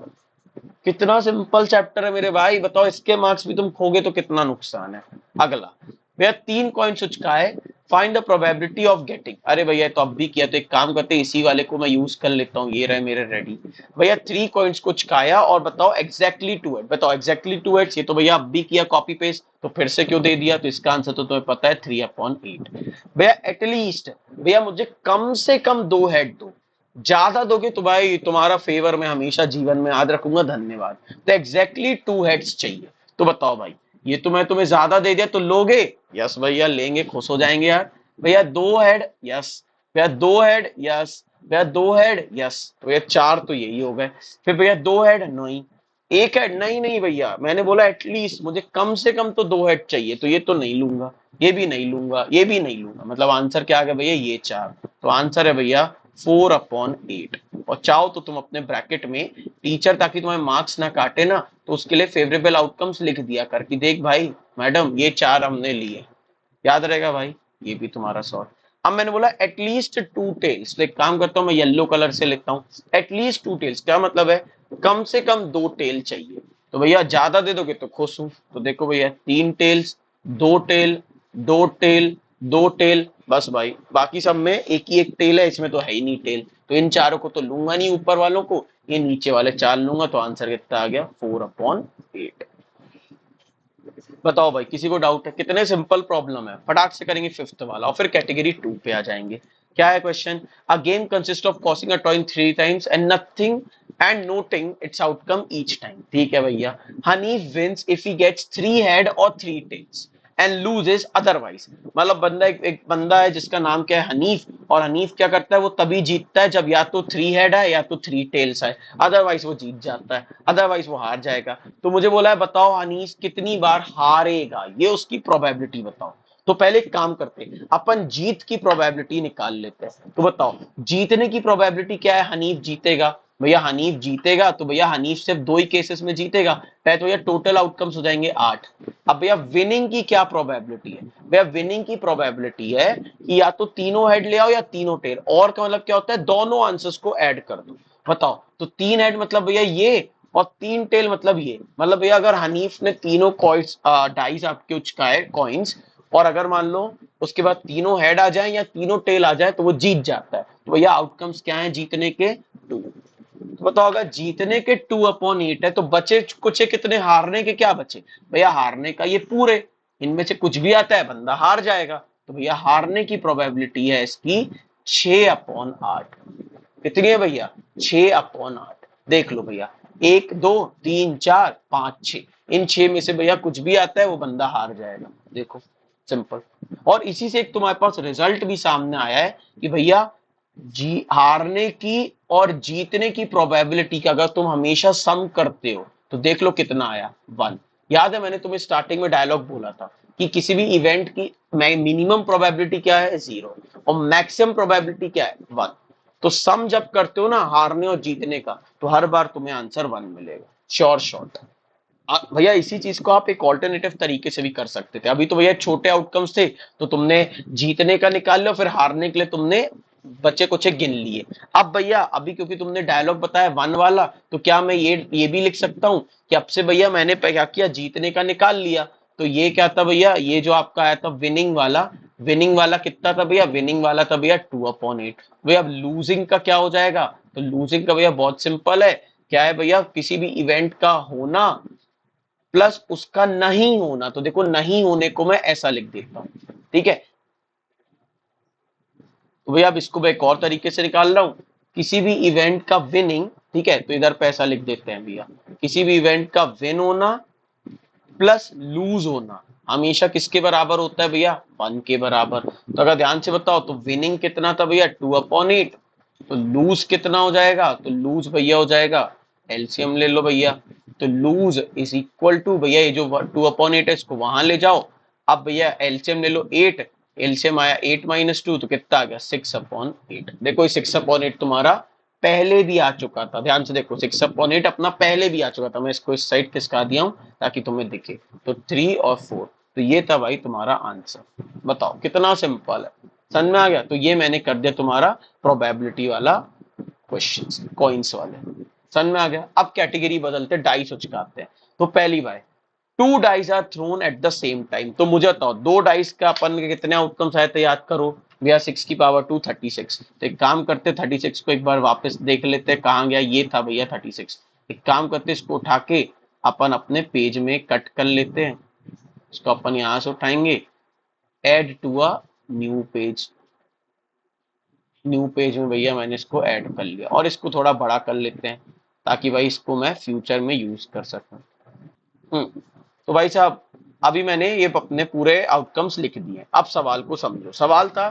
कितना सिंपल चैप्टर है मेरे भाई। बताओ इसके मार्क्स भी तुम खोगे तो कितना नुकसान है। अगला भैया, तीन कॉइन चुचकाए, find the probability of getting. अरे भैया तो अब भी किया, तो एक काम करते हैं इसी वाले को मैं यूज कर लेता हूँ, ये रहे मेरे रेडी। भैया थ्री कॉइन्स को चुकाया और बताओ एग्जैक्टली टू हेड। बताओ एग्जैक्टली टू हेड्स, ये तो भैया अब भी किया कॉपी पेस्ट, तो फिर से क्यों दे दिया? तो इसका आंसर तो तुम्हें पता है 3/8। भैया एटलीस्ट, भैया मुझे कम से कम दो हेड दो, ज्यादा दोगे तो भाई तुम्हारा फेवर में हमेशा जीवन में याद रखूंगा, धन्यवाद। तो एग्जैक्टली टू हेड्स चाहिए। तो बताओ भाई, ये तो मैं तुम्हें ज्यादा दे दिया तो लोगे? यस भैया लेंगे, खुश हो जाएंगे यार। भैया दो हेड, यस। भैया दो हेड, यस। भैया दो हेड, यस। तो भैया चार तो यही हो गए। फिर भैया दो हेड, नहीं। एक हेड, नहीं नहीं भैया मैंने बोला एटलीस्ट मुझे कम से कम तो दो हेड चाहिए, तो ये तो नहीं लूंगा, ये भी नहीं लूंगा, ये भी नहीं लूंगा। मतलब आंसर क्या आ गया भैया? ये चार। तो आंसर है भैया 4/8। और चाहो तो तुम अपने ब्रैकेट में टीचर, ताकि तुम्हारे मार्क्स ना काटे ना, तो उसके लिए फेवरेबल आउटकम्स लिख दिया कर कि देख भाई मैडम ये चार हमने लिए। याद रहेगा भाई, ये भी तुम्हारा सॉल्व। अब मैंने बोला एटलीस्ट टू टेल्स, तो एक काम करता हूं मैं येलो कलर से लिखता हूं। एटलीस्ट टू टेल्स क्या मतलब है? कम से कम दो टेल चाहिए। तो भैया ज्यादा दे दोगे तो खुश हूं। तो देखो भैया तीन टेल्स, दो टेल, दो टेल, दो टेल, बस भाई बाकी सब में एक ही एक टेल है, इसमें तो है ही नहीं टेल। तो इन चारों को तो लूंगा नहीं, ऊपर वालों को, ये नीचे वाले चार लूंगा। तो आंसर कितना आ गया? 4/8। बताओ भाई किसी को डाउट है? कितने सिंपल प्रॉब्लम है, फटाक से करेंगे फिफ्थ वाला और फिर कैटेगरी 2 पे आ जाएंगे। क्या है question? A game consist of tossing a coin three times and nothing and noting its outcome each time. ठीक है भैया। Hani wins if he gets three head और three tails and loses otherwise. मतलब बंदा एक बंदा है जिसका नाम क्या है? हनीफ। और हनीफ क्या करता है? वो तभी जीतता है जब या तो थ्री हेड है या तो थ्री टेल्स है, अदरवाइज वो जीत जाता है, अदरवाइज वो हार जाएगा। तो मुझे बोला है बताओ हनीफ कितनी बार हारेगा, ये उसकी प्रोबेबिलिटी बताओ। तो पहले एक काम करते हैं, अपन जीत की प्रोबेबिलिटी निकाल लेते हैं। तो बताओ जीतने की प्रोबेबिलिटी क्या है? हनीफ जीतेगा। भैया हनीफ जीतेगा तो भैया हनीफ सिर्फ दो ही केसेस में जीतेगा, पहले तो भैया टोटल आउटकम्स हो जाएंगे 8। अब भैया विनिंग की क्या प्रोबेबिलिटी है? भैया विनिंग की प्रोबेबिलिटी है कि या तो तीनों हेड ले आओ या तीनों टेल, और का मतलब क्या होता है? दोनों आंसर्स को ऐड कर दो। बताओ तो तीन हेड मतलब भैया ये, और तीन टेल मतलब ये। मतलब भैया अगर हनीफ ने तीनों कॉइन्स डाइस आपके उचकाए कॉइन्स, और अगर मान लो उसके बाद तीनों हेड आ जाए या तीनों टेल आ जाए तो वो जीत जाता है। तो भैया आउटकम्स क्या है जीतने के? 2। तो बताओ अगर जीतने के 2/8 है तो बचे कुछ कितने? हारने के क्या बचे? भैया हारने का ये पूरे, इनमें से कुछ भी आता है बंदा हार जाएगा। तो भैया हारने की प्रोबेबिलिटी है इसकी 6/8। कितनी है भैया? 6/8। देख लो भैया, 1 2 3 4 5 6, इन 6 में से भैया कुछ भी आता है वो बंदा हार जाएगा। देखो सिंपल। और इसी से एक तुम्हारे पास रिजल्ट भी सामने आया है कि भैया जी हारने की और जीतने की प्रोबेबिलिटी का अगर तुम हमेशा सम करते हो तो देख लो कितना आया, 1। याद है मैंने तुम्हें स्टार्टिंग में डायलॉग बोला था कि किसी भी इवेंट की मिनिमम प्रोबेबिलिटी क्या है, 0, और मैक्सिमम प्रोबेबिलिटी क्या है, 1। तो सम जब करते हो ना हारने और जीतने का, तो हर बार तुम्हें आंसर 1 मिलेगा, श्योर शॉट। भैया इसी चीज को आप एक ऑल्टरनेटिव तरीके से भी कर सकते थे। अभी तो भैया छोटे आउटकम्स थे तो तुमने जीतने का निकाल लिया, फिर हारने के लिए तुमने बच्चे कुछ गिन लिए। अब भैया अभी क्योंकि तुमने डायलॉग बताया 1 वाला, तो क्या मैं ये भी लिख सकता हूं कि अब से भैया मैंने क्या किया, जीतने का निकाल लिया। तो ये क्या था भैया, ये जो आपका आया था विनिंग वाला, विनिंग वाला कितना था भैया, विनिंग वाला था भैया 2/8। भैया अब लूजिंग का क्या हो जाएगा, तो लूजिंग का भैया बहुत सिंपल है, क्या है भैया, किसी भी इवेंट का होना प्लस उसका नहीं होना। तो देखो नहीं होने को मैं ऐसा लिख देता हूं, ठीक है। तो भैया अब इसको मैं एक और तरीके से निकाल रहा हूं, किसी भी इवेंट का विनिंग, ठीक है, तो इधर पे ऐसा लिख देते हैं भैया, किसी भी इवेंट का विन होना प्लस लूज होना हमेशा किसके बराबर होता है भैया, 1 के बराबर। तो अगर ध्यान से बताओ तो विनिंग कितना था भैया, 2/8। तो लूज कितना हो जाएगा, तो लूज भैया हो जाएगा, एलसीएम ले लो भैया, तो लूज इज इक्वल टू भैया ये जो 2/8 है इसको वहां ले जाओ। अब भैया एलसीएम ले लो 8, एलसीएम आया 8 - 2 तो कितना आ गया, 6/8। देखो ये 6/8 तुम्हारा पहले भी आ चुका था, ध्यान से देखो 6/8 अपना पहले भी आ चुका था। मैं इसको इस साइड खिसका दिया हूं ताकि तुम्हें दिखे। तो 3 और 4, तो ये था भाई तुम्हारा आंसर। बताओ कितना सिंपल है, समझ में आ गया। तो ये मैंने कर दिया तुम्हारा प्रोबेबिलिटी वाला क्वेश्चन, कॉइन्स वाले, समझ में आ गया। अब कैटेगरी बदलते, डाइस उचकाते हैं। तो पहली बार 2 dice are thrown at the same time. तो मुझे बताओ 2 डाइस का अपन के कितने आउटकम्स आए थे, याद करो भैया, 6 की पावर 2 36। तो एक काम करते 36 को एक बार वापस देख लेते हैं कहाँ गया, ये था भैया 36। एक काम करते इसको उठा के अपन अपने पेज में कट कर लेते हैं, इसको अपन यहां से उठाएंगे, add to a new page. New page में भैया मैंने इसको ऐड कर लिया, और इसको थोड़ा बड़ा कर लेते हैं ताकि भाई इसको मैं फ्यूचर में यूज कर सकूं। तो भाई साहब अभी मैंने ये अपने पूरे आउटकम्स लिख दिए। अब सवाल को समझो। सवाल था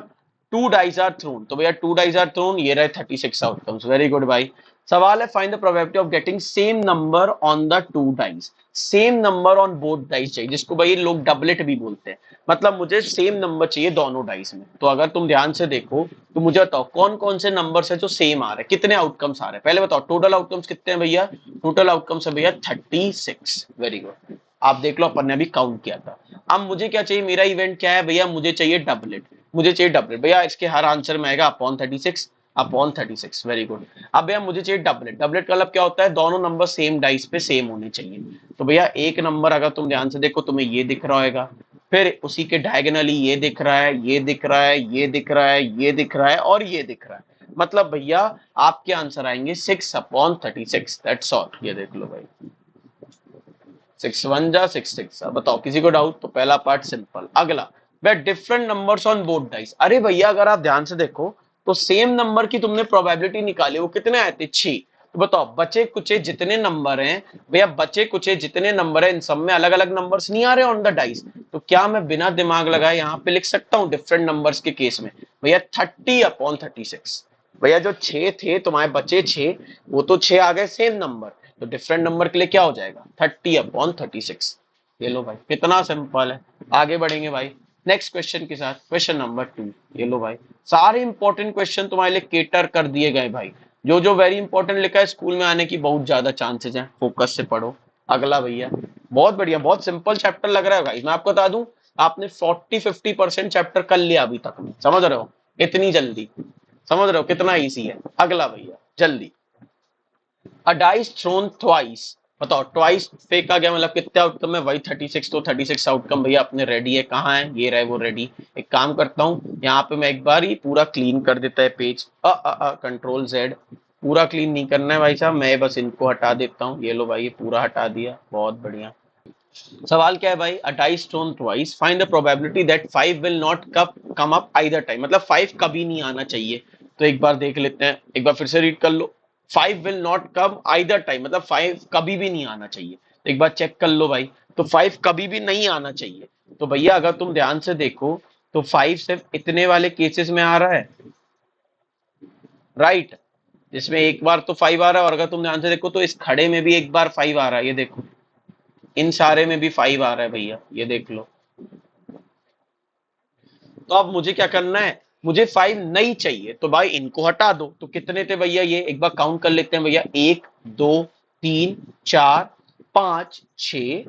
2 डाइस आर थ्रोन, तो भैया 2 डाइस आर थ्रोन, ये रहे 36 आउटकम्स। वेरी गुड भाई। सवाल है find the probability of getting same number on the 2 dice. Same number on both dice चाहिए, जिसको भाई लोग डबलेट भी बोलते हैं। मतलब मुझे सेम नंबर चाहिए दोनों डाइस में। तो अगर तुम ध्यान से देखो तो मुझे बताओ कौन कौन से नंबर्स है जो सेम आ रहे हैं, कितने आउटकम्स आ रहे हैं। पहले बताओ टोटल आउटकम्स कितने हैं भैया, टोटल आउटकम्स है भैया 36। Very good. आप देख लो अपन ने अभी काउंट किया था। अब मुझे क्या चाहिए, मेरा इवेंट क्या है भैया, मुझे चाहिए डबलेट। मुझे चाहिए डबलेट भैया, इसके हर आंसर में आएगा अपॉन 36, अपॉन 36। Very good. अब भैया मुझे चाहिए डबलेट। डबलेट का मतलब क्या होता है, दोनों नंबर सेम डाइस पे सेम होने चाहिए। तो भैया एक नंबर अगर तुम ध्यान से देखो तुम्हें ये दिख रहा होगा, फिर उसी के डायगोनली ये दिख रहा है, ये दिख रहा है, ये दिख रहा है, ये दिख रहा है, और ये दिख रहा है। मतलब भैया आपके आंसर आएंगे 6/36। That's all. ये देख लो भाई, 6 1 जा 6 6। बताओ किसी को डाउट, तो पहला पार्ट सिंपल। अगला way different numbers on both dice. अरे भैया अगर आप ध्यान से देखो तो सेम नंबर की तुमने प्रोबेबिलिटी निकाली, वो कितने आए थे, 6। तो बताओ बचे कुचे जितने नंबर हैं भैया, बचे कुचे जितने नंबर हैं इन सब में अलग अलग नंबर्स नहीं आ रहे ऑन द डाइस। तो क्या मैं बिना दिमाग लगाए यहाँ पे लिख सकता हूँ डिफरेंट नंबर्स के केस में भैया 30/36। भैया जो 6 थे तुम्हारे बचे 6, वो तो 6 आ गए सेम नंबर, तो डिफरेंट नंबर के लिए क्या हो जाएगा 30/36। ये लो भाई कितना सिंपल है। आगे बढ़ेंगे भाई नेक्स्ट क्वेश्चन के साथ, क्वेश्चन नंबर 2। ये लो भाई सारे इंपॉर्टेंट क्वेश्चन तुम्हारे लिए केटर कर दिए गए भाई। जो जो वेरी इंपॉर्टेंट लिखा है स्कूल में आने की बहुत ज्यादा चांसेस हैं, फोकस से पढ़ो। अगला भैया बहुत बढ़िया, बहुत सिंपल चैप्टर लग रहा है भाई। मैं आपको बता दूं आपने 40-50% चैप्टर कर लिया अभी तक में, समझ रहे हो, इतनी जल्दी समझ रहे हो कितना इजी है। अगला भैया जल्दी, अ डाइस थ्रोन ट्वाइस। बताओ ट्वाइस फेंका गया मतलब कितने आउटकम है, वही 36। तो 36 आउटकम भैया अपने रेडी है, कहाँ है, ये रहे वो रेडी। एक काम करता हूँ यहाँ पे मैं एक बार ही पूरा क्लीन कर देता है पेज, कंट्रोल Z। पूरा क्लीन नहीं करना है भाई साहब, मैं बस इनको हटा देता हूँ। ये लो भाई ये पूरा हटा दिया, बहुत बढ़िया। सवाल क्या है भाई, a dice thrown twice find the probability that 5 will not come up either time. मतलब 5 कभी नहीं आना चाहिए। तो एक बार देख लेते हैं, एक बार फिर से रीड कर लो। 5 will not come either time मतलब 5 कभी भी नहीं आना चाहिए। एक बार चेक कर लो भाई। तो 5 कभी भी नहीं आना चाहिए। तो भैया अगर तुम ध्यान से देखो तो 5 सिर्फ इतने वाले केसेस में आ रहा है, राइट, जिसमें एक बार तो 5 आ रहा है, और अगर तुम ध्यान से देखो तो इस खड़े में भी एक बार 5 आ रहा है, ये देखो इन सारे में भी 5 आ रहा है भैया, ये देख लो। तो अब मुझे क्या करना है, मुझे 5 नहीं चाहिए, तो भाई इनको हटा दो। तो कितने थे भैया, ये एक बार काउंट कर लेते हैं भैया, 1 2 3 4 5 6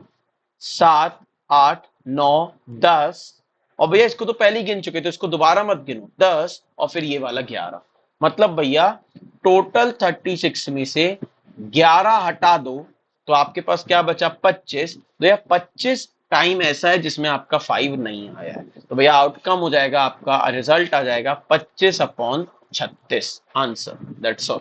7 8 9 10, और भैया इसको तो पहले ही गिन चुके तो इसको दोबारा मत गिनो, 10 और फिर ये वाला 11। मतलब भैया टोटल 36 में से 11 हटा दो तो आपके पास क्या बचा, 25। तो यह 25 टाइम ऐसा है जिसमें आपका 5 नहीं आया है। तो भैया आउटकम हो जाएगा आपका, रिजल्ट आ जाएगा 25/36 आंसर, दैट्स ऑल।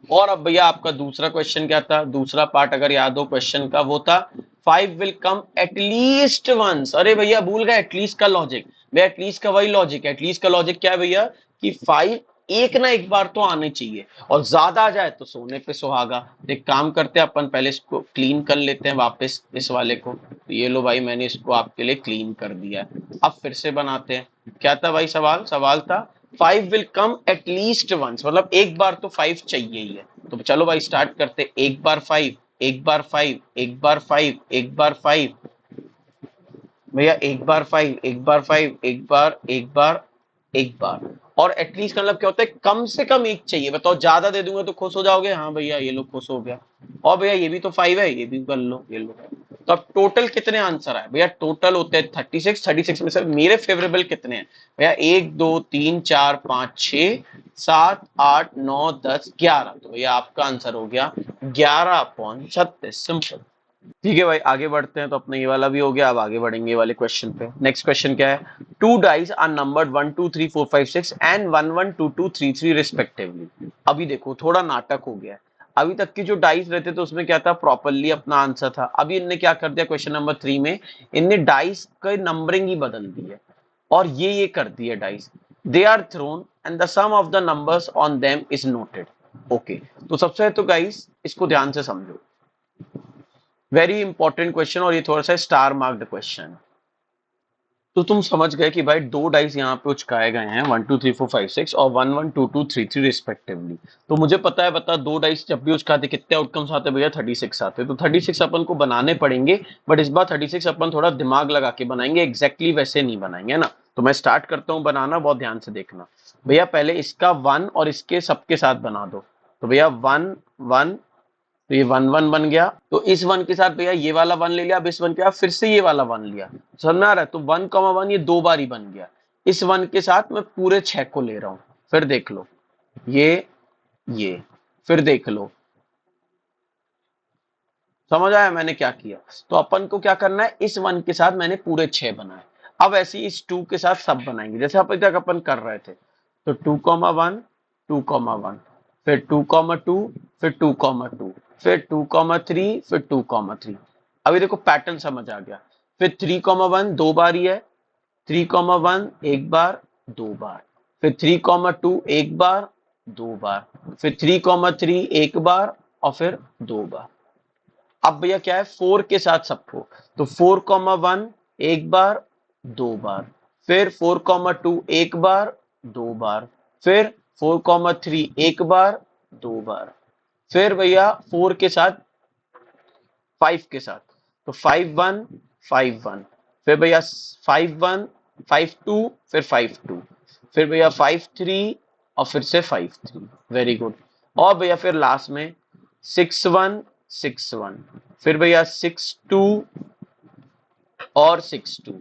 और अब भैया आपका दूसरा क्वेश्चन क्या था, दूसरा पार्ट अगर याद हो क्वेश्चन का, वो था 5 विल कम एटलीस्ट वंस। अरे भैया भूल गए एटलीस्ट का लॉजिक। भैया एटलीस्ट का वही लॉजिक है, एटलीस्ट का लॉजिक क्या है भैया, कि 5 एक ना एक बार तो आने चाहिए, और ज्यादा आ जाए तो सोने पे सुहागा। तो एक काम करते हैं अपन, पहले इसको क्लीन कर लेते हैं वापस इस वाले को। तो ये लो भाई, मैंने इसको आपके लिए क्लीन कर दिया है। अब फिर से बनाते हैं। क्या था भाई सवाल, सवाल था 5 विल कम एटलीस्ट वंस, मतलब एक बार तो 5 चाहिए ही है। तो चलो भाई स्टार्ट करते, एक बार 5, एक बार 5, एक बार 5, एक बार 5, भैया एक बार 5, एक बार 5, एक बार, एक बार, एक बार। और एटलीस्ट का मतलब क्या होता है, कम से कम एक चाहिए। बताओ ज्यादा दे दूंगा तो खुश हो जाओगे, हाँ भैया ये लो खुश हो गया। और भैया ये भी तो 5 है, ये भी कर लो, ये लो। तो अब टोटल कितने आंसर आए भैया, टोटल होते हैं 36। 36 में से मेरे फेवरेबल कितने हैं भैया, 1 2 3 4 5 6 7 8 9 10 11। तो भैया आपका आंसर हो गया 11/36, सिंपल। ठीक है भाई, आगे बढ़ते हैं। तो अपना ये वाला भी हो गया, अब आगे बढ़ेंगे ये वाले क्वेश्चन पे। नेक्स्ट क्वेश्चन क्या है, two dice are numbered 1 2 3 4 5 6 and 1 1 2 2 3 3 respectively. अभी देखो थोड़ा नाटक हो गया है। अभी तक की जो डाइस रहते थे उसमें क्या था, प्रॉपरली अपना आंसर था। अभी इनने क्या कर दिया क्वेश्चन नंबर 3 में, इनने डाइस का नंबरिंग ही बदल दी है, और ये कर दिया dice, they are thrown and the sum of the numbers on them is noted. Okay, तो सबसे तो गाइस इसको ध्यान से समझो, वेरी इंपॉर्टेंट क्वेश्चन, और ये थोड़ा सा स्टार मार्क्ड क्वेश्चन। तो तुम समझ गए कि भाई दो डाइस यहाँ पे उचकाए गए हैं, 1 2 3 4 5 6 और 1 1 2 2 3 3 रिस्पेक्टिवली। तो मुझे पता है, बता दो डाइस जब भी उचकाते कितने आउटकम्स आते भैया, 36 आते। तो 36 अपन को बनाने पड़ेंगे, बट इस बार 36 अपन थोड़ा दिमाग लगा के बनाएंगे, एग्जैक्टली वैसे नहीं बनाएंगे ना। तो मैं स्टार्ट करता हूँ बनाना, बहुत ध्यान से देखना भैया। पहले इसका 1 और इसके सबके साथ बना दो। तो भैया 1 1, तो ये 1 1 बन गया। तो इस 1 के साथ भैया ये वाला 1 ले लिया, अब इस 1 के साथ फिर से ये वाला 1 लिया, समझ में आ रहा है। तो 1 1 ये दो बार ही बन गया। इस 1 के साथ मैं पूरे 6 को ले रहा हूं, फिर देख लो ये फिर देख लो, समझ आया मैंने क्या किया। तो अपन को क्या करना है, इस 1 के साथ मैंने पूरे 6 बनाए। अब ऐसे ही इस 2 के साथ सब बनाएंगे जैसे अब तक अपन कर रहे थे। तो 2 1 2 1, फिर 2 2, फिर 2 2, फिर 2 3, फिर 2 3। अभी देखो पैटर्न समझ आ गया। फिर 3 1 दो बार ही है, 3 1 एक बार, दो बार, फिर 3 2 एक बार, दो बार, फिर 3 3 एक बार, और फिर दो बार। अब भैया क्या है, 4 के साथ सबको। तो 4 1 एक बार, दो बार, फिर 4 2 एक बार, दो बार, फिर 4 3 एक बार, दो बार, फिर भैया 4 के साथ 5 के साथ। तो 5 1 फिर भैया 5 1 5 2, फिर 5 2, फिर भैया 5 3, और फिर से 5 3। Very good. और भैया फिर लास्ट में 6 1 फिर भैया 6 2 और 6 2,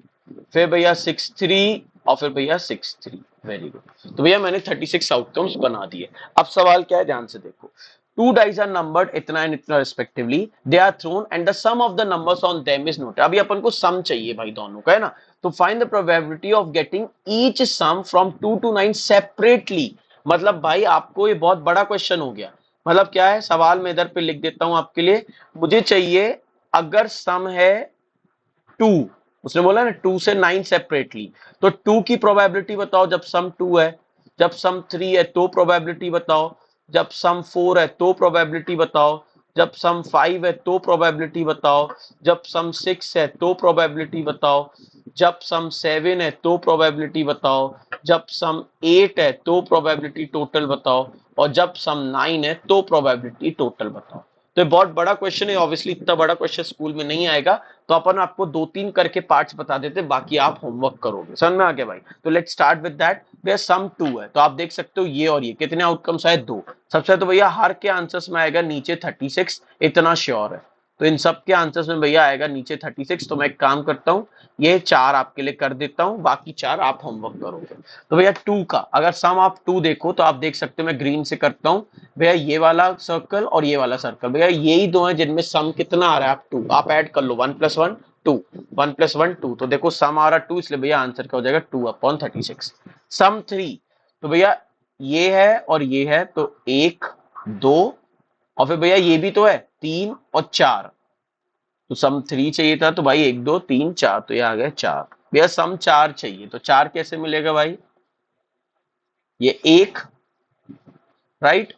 फिर भैया 6 3, और फिर भैया 6 3। Very good. तो भैया मैंने 36 आउटकम्स बना दिए। अब सवाल क्या है, ध्यान से देखो। टू डाइस आर नंबर्ड इतना एंड इतना respectively, they are thrown and the sum of the numbers on them is noted. अभी अपन को सम चाहिए भाई दोनों का, है ना। तो find the probability of getting each sum from 2 to 9 separately. मतलब भाई आपको ये बहुत बड़ा क्वेश्चन हो गया। मतलब क्या है सवाल, में इधर पे लिख देता हूं आपके लिए। मुझे चाहिए, अगर सम है 2, उसने बोला ना 2 से 9 सेपरेटली, तो 2 की प्रोबेबिलिटी बताओ जब सम 2 है, जब सम 3 है तो प्रोबेबिलिटी बताओ, जब सम 4 है तो प्रोबेबिलिटी बताओ, जब सम 5 है तो प्रोबेबिलिटी बताओ, जब सम 6 है तो प्रोबेबिलिटी बताओ, जब सम 7 है तो प्रोबेबिलिटी बताओ, जब सम 8 है तो प्रोबेबिलिटी टोटल बताओ, और जब सम 9 है तो प्रोबेबिलिटी टोटल बताओ। तो ये बहुत बड़ा क्वेश्चन है, ऑब्वियसली इतना बड़ा क्वेश्चन स्कूल में नहीं आएगा, तो अपन आपको 2-3 करके पार्ट्स बता देते, बाकी आप होमवर्क करोगे। समझ में आ गया भाई? तो लेट्स स्टार्ट विद दैट। भैया सम 2 है तो आप देख सकते हो ये और ये कितने आउटकम्स आए, 2। सबसे तो भैया हर के आंसर्स में आएगा नीचे 36, इतना श्योर है। तो इन सब के आंसर्स में भैया आएगा नीचे 36। तो मैं एक काम करता हूँ, ये 4 आपके लिए कर देता हूँ, बाकी 4 आप होमवर्क करोगे। तो भैया 2 का अगर सम आप 2 देखो तो आप देख सकते हो, मैं ग्रीन से करता हूँ भैया, ये वाला सर्कल और ये वाला सर्कल, भैया यही दो हैं जिनमें सम कितना आ रहा है, आप 2 आप ऐड कर लो, 1 + 1 2, 1 + 1 2। तो देखो सम आ रहा 2, इसलिए भैया आंसर क्या हो जाएगा, 2/36। सम 3, तो भैया ये है और ये है, तो 1 2, और फिर भैया ये भी तो है 3 और 4, तो सम 3 चाहिए था, तो भाई 1 2 3 4, तो ये आ गया 4। भैया सम 4 चाहिए, तो 4 कैसे मिलेगा भाई, ये 1, राइट।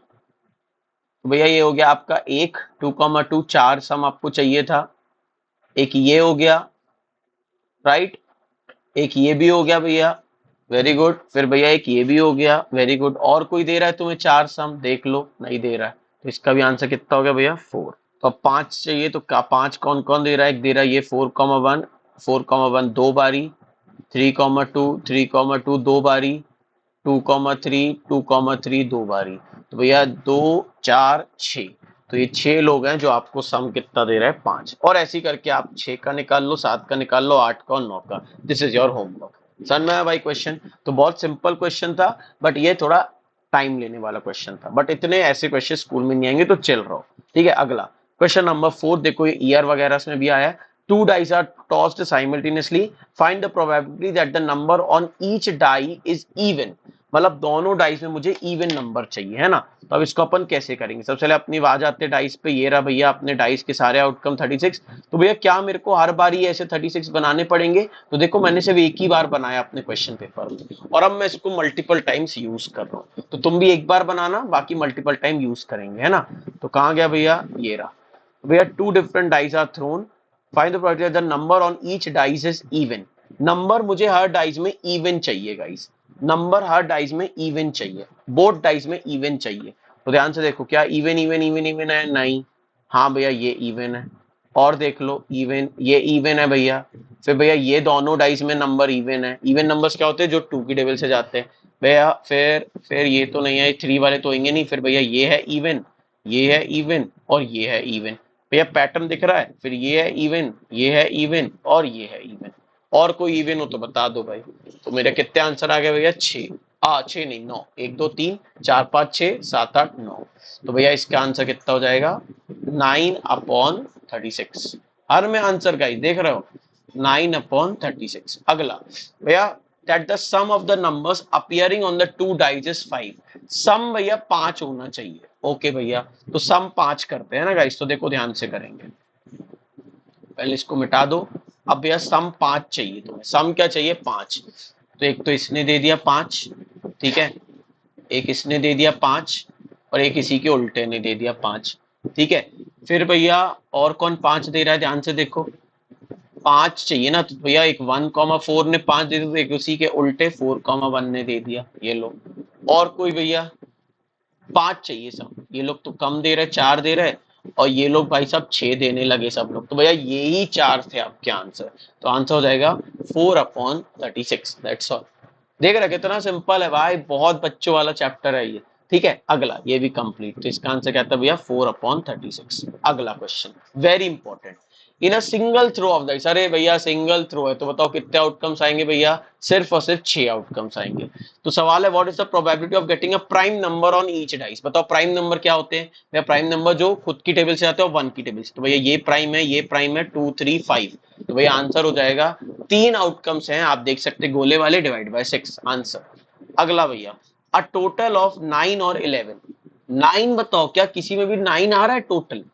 तो भैया ये हो गया आपका 1 2,2, 4 सम आपको चाहिए था। एक ये हो गया, राइट। एक ये भी हो गया भैया, वेरी गुड। फिर भैया एक ये भी हो गया, वेरी गुड। और कोई दे रहा है तुम्हें 4 सम, देख लो, नहीं दे रहा है, तो इसका भी आंसर कितना हो गया भैया, 4। तो अब 5 चाहिए, तो क्या 5 कौन कौन दे रहा है, एक दे रहा है ये 4,1, 4,1 दो बारी, 3,2, 3,2 दो बारी, 2,3, 2,3 दो बारी। तो भैया 2 4 6, तो ये 6 लोग हैं जो आपको सम कितना दे रहे हैं, 5। और ऐसे ही करके आप 6 का निकाल लो, 7 का निकाल लो, 8 का और 9 का। This is your homework. समझ में आया भाई क्वेश्चन? तो बहुत सिंपल क्वेश्चन था, बट ये थोड़ा टाइम लेने वाला क्वेश्चन था, बट इतने ऐसे क्वेश्चन स्कूल में नहीं आएंगे, तो चिल रहो। ठीक है, अगला क्वेश्चन नंबर 4 देखो, ये ईयर वगैरह में भी आया है। Two dice are tossed simultaneously. Find the probability that the number on each die is even. मतलब दोनों डाइस में मुझे इवन नंबर चाहिए, है ना। तो अब इसको अपन कैसे करेंगे, सबसे पहले अपनी आवाज आते डाइस पे, ये रहा भैया अपने डाइस के सारे आउटकम 36। तो भैया क्या मेरे को हर बार ही ऐसे 36 बनाने पड़ेंगे? तो देखो मैंने सिर्फ एक ही बार बनाया अपने क्वेश्चन पेपर में, और अब मैं इसको मल्टीपल टाइम्स यूज कर रहा हूँ, तो तुम भी एक बार बनाना, बाकी मल्टीपल टाइम यूज करेंगे, है ना। तो कहाँ गया भैया, ये रहा भैया, 2 different dice are thrown. Find the probability that the number on each dice is even. Number मुझे हर डाइस में इवन चाहिए गाइस, नंबर हर डाइस में इवन चाहिए, बोथ डाइस में इवन चाहिए। तो ध्यान से देखो, क्या इवन इवन इवन इवन है, नहीं। हाँ भैया ये इवन है, और देख लो इवन, ये इवन है भैया। फिर भैया ये दोनों डाइस में नंबर इवन है। इवन नंबर्स क्या होते हैं, जो 2 की टेबल से जाते हैं भैया। फिर ये तो नहीं है, 3 वाले तो होंगे नहीं। फिर भैया ये है इवन, ये है इवन, और ये है इवन। भैया पैटर्न दिख रहा है, फिर ये है इवन, ये है इवन, और ये है इवन। और कोई इवन हो तो बता दो भाई। तो मेरे कितने आंसर आ गए भैया, 6। 6 नहीं 9, 1 2 3 4 5 6 7 8 9। तो भैया इसका आंसर कितना हो जाएगा, 9/36। हर में आंसर गाइस देख रहे हो, 9/36। अगला भैया, that the sum of the numbers appearing on the two dice is 5. सम भैया 5 होना चाहिए। ओके भैया, तो सम 5 करते हैं ना गाइस, तो देखो ध्यान से करेंगे, पहले इसको मिटा दो। अब भैया सम 5 चाहिए तुम्हें, सम क्या चाहिए, 5। तो एक तो इसने दे दिया 5, ठीक है, एक इसने दे दिया 5, और एक इसी के उल्टे ने दे दिया 5, ठीक है। फिर भैया और कौन 5 दे रहा है, ध्यान से देखो, 5 चाहिए ना, तो भैया एक 1,4 ने 5 दे दिया, तो एक उसी के उल्टे 4,1 ने दे दिया, ये लो। और कोई भैया 5 चाहिए सब, ये लोग तो कम दे रहे, 4 दे रहे, और ये लोग भाई सब 6 देने लगे सब लोग। तो भैया यही 4 थे आपके आंसर, तो आंसर हो जाएगा 4/36। That's all. देख रहे कितना सिंपल है भाई, बहुत बच्चों वाला चैप्टर है ये। ठीक है, अगला ये भी कंप्लीट, तो इसका आंसर क्या था भैया, 4/36। अगला question very important, in a single throw of dice. अरे भैया सिंगल थ्रो है, तो बताओ कितने आउटकम्स आएंगे भैया, सिर्फ और सिर्फ 6 आउटकम्स आएंगे। तो सवाल है, what is the probability of getting a prime number on each dice. बताओ प्राइम नंबर क्या होते हैं भैया, प्राइम नंबर जो खुद की टेबल से आते हैं, 1 की टेबल से। तो भैया ये प्राइम है, ये प्राइम है, 2 3 5। तो भैया आंसर हो जाएगा, 3 आउटकम्स हैं, आप देख सकते गोले वाले, डिवाइड बाय 6 आंसर। अगला भैया, अ टोटल ऑफ 9 और 11। 9 बताओ, क्या किसी में भी 9 आ रहा है टोटल,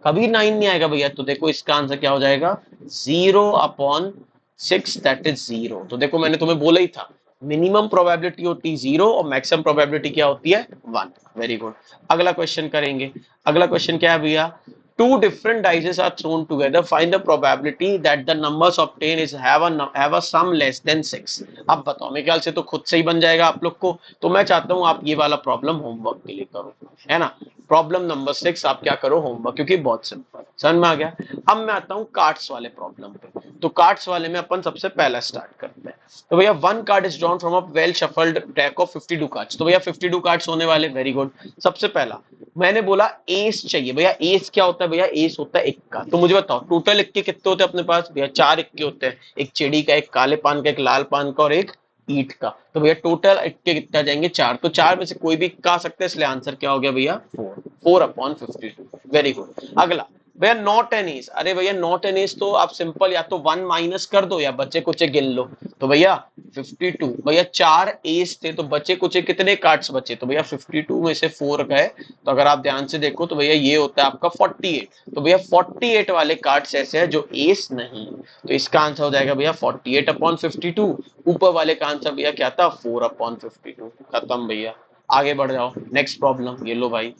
कभी 9 नहीं आएगा भैया। तो देखो इसका आंसर क्या हो जाएगा, 0/6, दैट इज 0। तो देखो मैंने तुम्हें बोला ही था, मिनिमम प्रोबेबिलिटी होती है 0 और मैक्सिमम प्रोबेबिलिटी क्या होती है, 1। Very good. अगला क्वेश्चन करेंगे, अगला क्वेश्चन क्या है भैया, two different dices are thrown together, find the probability that the numbers obtained is have a sum less than 6. अब बताओ, मेरे ख्याल से तो खुद से ही बन जाएगा आप लोग को। तो मैं चाहता हूं आप ये वाला प्रॉब्लम होमवर्क के लिए करो, है ना। प्रॉब्लम नंबर 6 आप क्या करो, होमवर्क, क्योंकि बहुत सिंपल, समझ में आ गया। अब मैं आता हूं कार्ड्स वाले प्रॉब्लम पे। तो कार्ड्स वाले में अपन सबसे पहला स्टार्ट करते हैं। तो भैया one card is drawn from a well shuffled deck of 52 cards. तो भैया 52 कार्ड्स होने वाले, वेरी गुड। सबसे पहला मैंने बोला एस चाहिए। भैया एस क्या होता है, भैया एस होता है इक्का। तो मुझे बताओ टोटल इक्के कितने होते हैं अपने पास। भैया 4 इक्के होते हैं, एक चिड़ी का, एक काले पान का, एक लाल पान का और एक ईट का। तो भैया टोटल इक्के कितना जाएंगे, 4। तो 4 में से कोई भी इक्का आ सकता है, इसलिए आंसर क्या हो गया भैया, 4/52। Very good. अगला भैया नॉट एन एस। अरे भैया नॉट एन एस तो आप सिंपल या तो 1 माइनस कर दो या बचे कुचे गिन लो। तो भैया 52, भैया 4 एस थे तो बचे कुचे कितने कार्ड्स बचे। तो भैया 52 में से 4 गए, तो अगर आप ध्यान से देखो तो भैया ये होता है आपका 48। तो भैया 48 वाले कार्ड्स ऐसे हैं जो एस नहीं है। तो इसका आंसर हो जाएगा भैया 48/52। ऊपर वाले का आंसर भैया क्या था, 4/52। खत्म भैया, आगे बढ़ जाओ। नेक्स्ट प्रॉब्लम, ये लो भाई,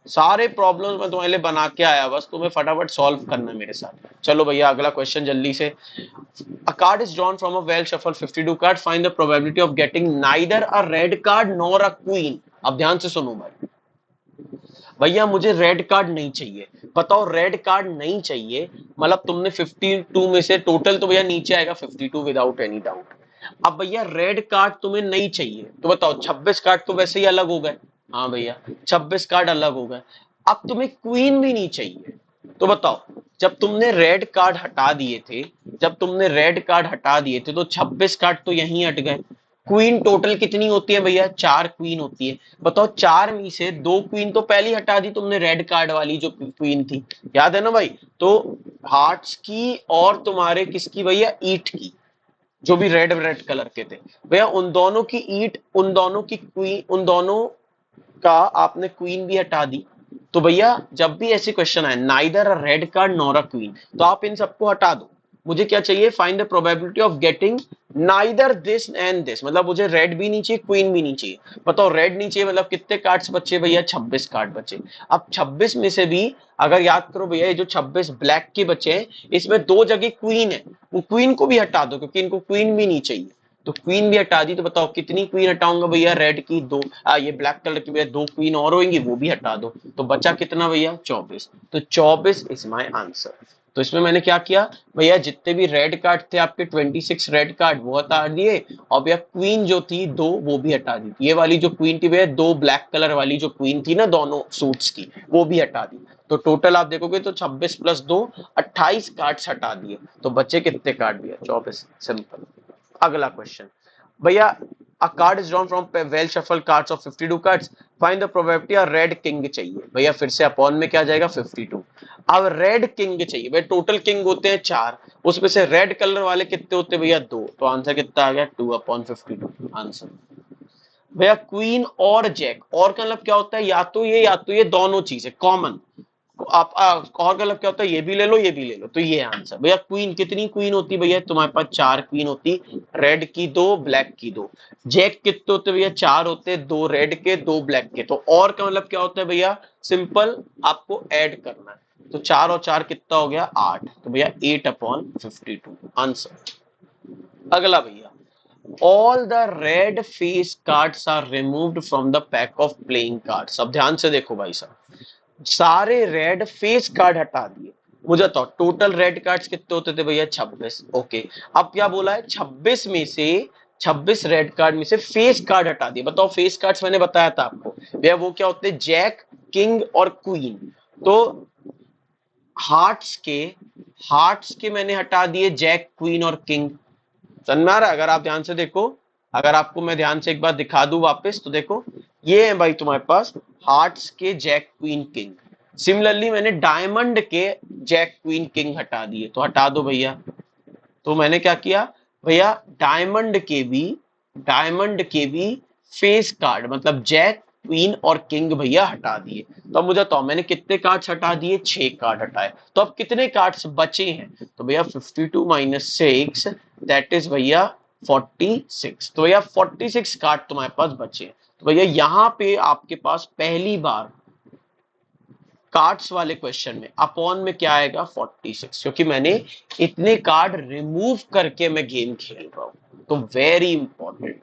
सारे प्रॉब्लम्स मैं तुम्हारे लिए बना के आया, बस तुम्हें फटाफट सॉल्व करना है मेरे साथ। चलो भैया अगला क्वेश्चन जल्दी से। A card is drawn from a well shuffled 52 cards. Find the probability of getting neither a red card nor a queen. अब ध्यान से सुनो भाई, भैया मुझे रेड कार्ड नहीं चाहिए। बताओ रेड कार्ड नहीं चाहिए, मतलब तुमने 52 में से टोटल तो भैया नीचे आएगा 52 विदाउट एनी डाउट। अब भैया रेड कार्ड तुम्हें नहीं चाहिए, तो बताओ 26 कार्ड तो वैसे ही अलग हो गए। हाँ भैया 26 कार्ड अलग हो गए। अब तुम्हें क्वीन भी नहीं चाहिए, तो बताओ जब तुमने रेड कार्ड हटा दिए थे, जब तुमने रेड कार्ड हटा दिए थे तो 26 कार्ड तो यहीं हट गए। क्वीन टोटल कितनी होती है भैया, 4 क्वीन होती है। बताओ 4 में से 2 क्वीन तो पहले हटा दी तुमने, रेड कार्ड वाली जो क्वीन थी, याद है ना भाई। तो हार्ट्स की और तुम्हारे किसकी भैया, ईट की, जो भी रेड रेड कलर के थे भैया, उन दोनों की ईट, उन दोनों की क्वीन, उन दोनों का आपने क्वीन भी हटा दी। तो भैया जब भी ऐसी क्वेश्चन आए neither a red card nor a queen, तो आप इन सबको हटा दो। मुझे क्या चाहिए, find the probability of getting neither this and this. मतलब मुझे रेड भी नहीं चाहिए, क्वीन भी नहीं चाहिए। बताओ रेड नहीं चाहिए मतलब कितने कार्ड्स बचे भैया, 26 कार्ड बचे। अब 26 में से भी अगर याद करो भैया, ये जो 26 ब्लैक के बचे हैं, इसमें 2 जगह क्वीन है, वो क्वीन को भी हटा दो क्योंकि इनको क्वीन भी नहीं चाहिए। तो क्वीन भी हटा दी। तो बताओ कितनी क्वीन हटाऊंगा भैया, रेड की 2, ये ब्लैक कलर की भैया 2 क्वीन और होंगी, वो भी हटा दो। तो बचा कितना भैया, 24। तो 24 इज माय आंसर। तो इसमें मैंने क्या किया भैया, जितने भी रेड कार्ड थे आपके 26 रेड कार्ड वो हटा दिए, और भैया क्वीन जो थी 2 वो भी हटा दी। ये वाली जो क्वीन थी भैया, 2 ब्लैक कलर वाली जो क्वीन थी ना दोनों सूट्स की, वो भी हटा दी। तो टोटल आप देखोगे तो 26 + 2 28 कार्ड्स हटा दिए। तो बचे कितने कार्ड भैया, 24। सिंपल। अगला क्वेश्चन भैया, अ card is drawn from well shuffle cards of 52 cards, find the probability of red king चाहिए। भैया फिर से अपॉन में क्या जाएगा, 52। अब रेड किंग चाहिए भैया, टोटल किंग होते हैं 4, उसमें से रेड कलर वाले कितने होते हैं भैया, 2। तो आंसर कितना आ गया, 2/52 आंसर। भैया क्वीन और जैक, और का मतलब क्या होता है, या तो ये दोनों चीजें कॉमन। आप और का मतलब क्या होता है, ये भी ले लो ये भी ले लो। तो ये आंसर भैया, क्वीन कितनी क्वीन होती भैया, तुम्हारे पास 4 क्वीन होती, रेड की 2 ब्लैक की 2। जैक कितने होते भैया, 4 होते, 2 रेड के 2 ब्लैक के। तो और का मतलब क्या होता है भैया, सिंपल आपको ऐड करना है। तो 4 और 4 कितना हो गया, 8। तो भैया 8/52 आंसर। अगला भैया, all the red face cards are removed from the pack of playing cards। अब ध्यान से देखो भाई साहब, सारे रेड फेस कार्ड हटा दिए। मुझे तो टोटल रेड कार्ड्स कितने होते थे भैया, 26। ओके, अब क्या बोला है, 26 में से 26 रेड कार्ड में से फेस कार्ड हटा दिए। बताओ फेस कार्ड्स मैंने बताया था आपको भैया, वो क्या होते हैं, जैक, किंग और क्वीन। तो हार्ट्स के मैंने हटा दिए जैक, क्वीन और किंग। समझ में आ रहा है, अगर आप ध्यान से देखो, अगर आपको मैं ध्यान से एक बार दिखा दूं वापस, तो देखो ये है भाई तुम्हारे पास हार्ट्स के जैक, क्वीन, किंग। सिमिलरली मैंने डायमंड के जैक, क्वीन, किंग हटा दिए। तो हटा दो भैया। तो मैंने क्या किया भैया, डायमंड के भी फेस कार्ड मतलब जैक, क्वीन और किंग भैया हटा दिए। तो अब मुझे तो मैंने कितने कार्ड्स हटा दिए, 6 कार्ड हटाए। तो अब कितने कार्ड्स बचे हैं, तो भैया 52 - 6 दैट इज भैया 46। तो भैया 46 कार्ड तुम्हारे पास बचे हैं। तो भैया यहाँ पे आपके पास पहली बार कार्ड्स वाले क्वेश्चन में अपॉन में क्या आएगा 46, क्योंकि मैंने इतने कार्ड रिमूव करके मैं गेम खेल रहा हूं, तो वेरी इंपॉर्टेंट।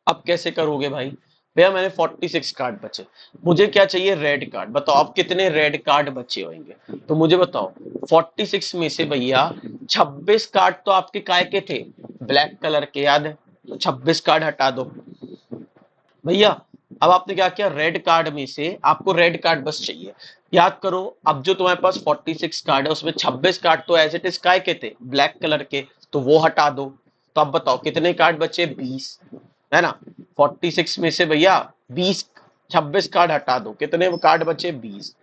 अब कैसे करोगे भाई? भैया मैंने 46 कार्ड बचे, मुझे क्या चाहिए? Red card. बताओ आप कितने रेड कार्ड बचे होंगे, तो मुझे बताओ 46 में से भैया 26 कार्ड तो आपके काय के थे, ब्लैक कलर के, याद है? तो 26 कार्ड हटा दो भैया। अब आपने क्या किया, रेड कार्ड में से आपको रेड कार्ड बस चाहिए। याद करो, अब जो तुम्हारे पास 46 कार्ड है उसमें 26 कार्ड तो एज इट इज काय के थे, ब्लैक कलर के, तो वो हटा दो। तो अब बताओ कितने कार्ड बचे? 20, है ना? 46 में से भैया 20, 26 कार्ड हटा दो, कितने कार्ड बचे? 20।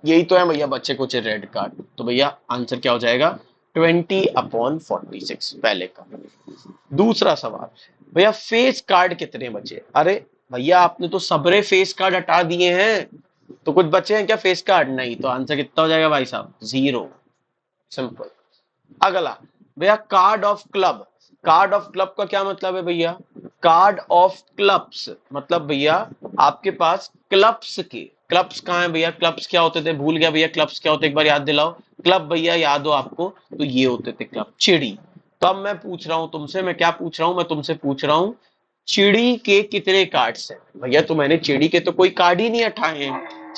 यही तो है भैया बच्चे कुछ रेड कार्ड। तो भैया आंसर क्या हो जाएगा? 20/46 पहले का। दूसरा सवाल, भैया फेस कार्ड कितने बचे? अरे भैया आपने तो सबरे फेस कार्ड हटा दिए हैं, तो कुछ बचे हैं क्या फेस कार्ड? नहीं, तो आंसर कितना हो जाएगा भाई साहब? 0। सिंपल। अगला, भैया card of club. Card of club का क्या मतलब है भैया? कार्ड ऑफ क्लब्स मतलब भैया आपके पास क्लब्स के, क्लब्स कहाँ है भैया? क्लब्स क्या होते थे? भूल गया भैया, क्लब्स क्या होते? एक बार याद दिलाओ। क्लब भैया याद हो आपको? तो ये होते थे क्लब, चिड़ी। तो अब मैं पूछ रहा हूं तुमसे, मैं क्या पूछ रहा हूं? मैं तुमसे पूछ रहा हूं चिड़ी के कितने कार्ड्स हैं? भैया तो मैंने चिड़ी के तो कोई कार्ड ही नहीं हटाए हैं।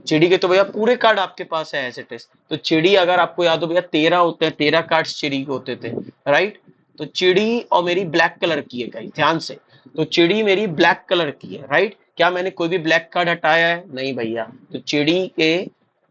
चिड़ी के तो भैया पूरे कार्ड आपके पास है एज इट इज। तो चिड़ी अगर आपको याद हो भैया 13 होते हैं, 13 कार्ड चिड़ी के होते थे, राइट? तो चिड़ी और मेरी ब्लैक कलर की है गाइस, ध्यान से। तो चिड़ी मेरी ब्लैक कलर की है, राइट? क्या मैंने कोई भी ब्लैक कार्ड हटाया है? नहीं भैया। तो चिड़ी के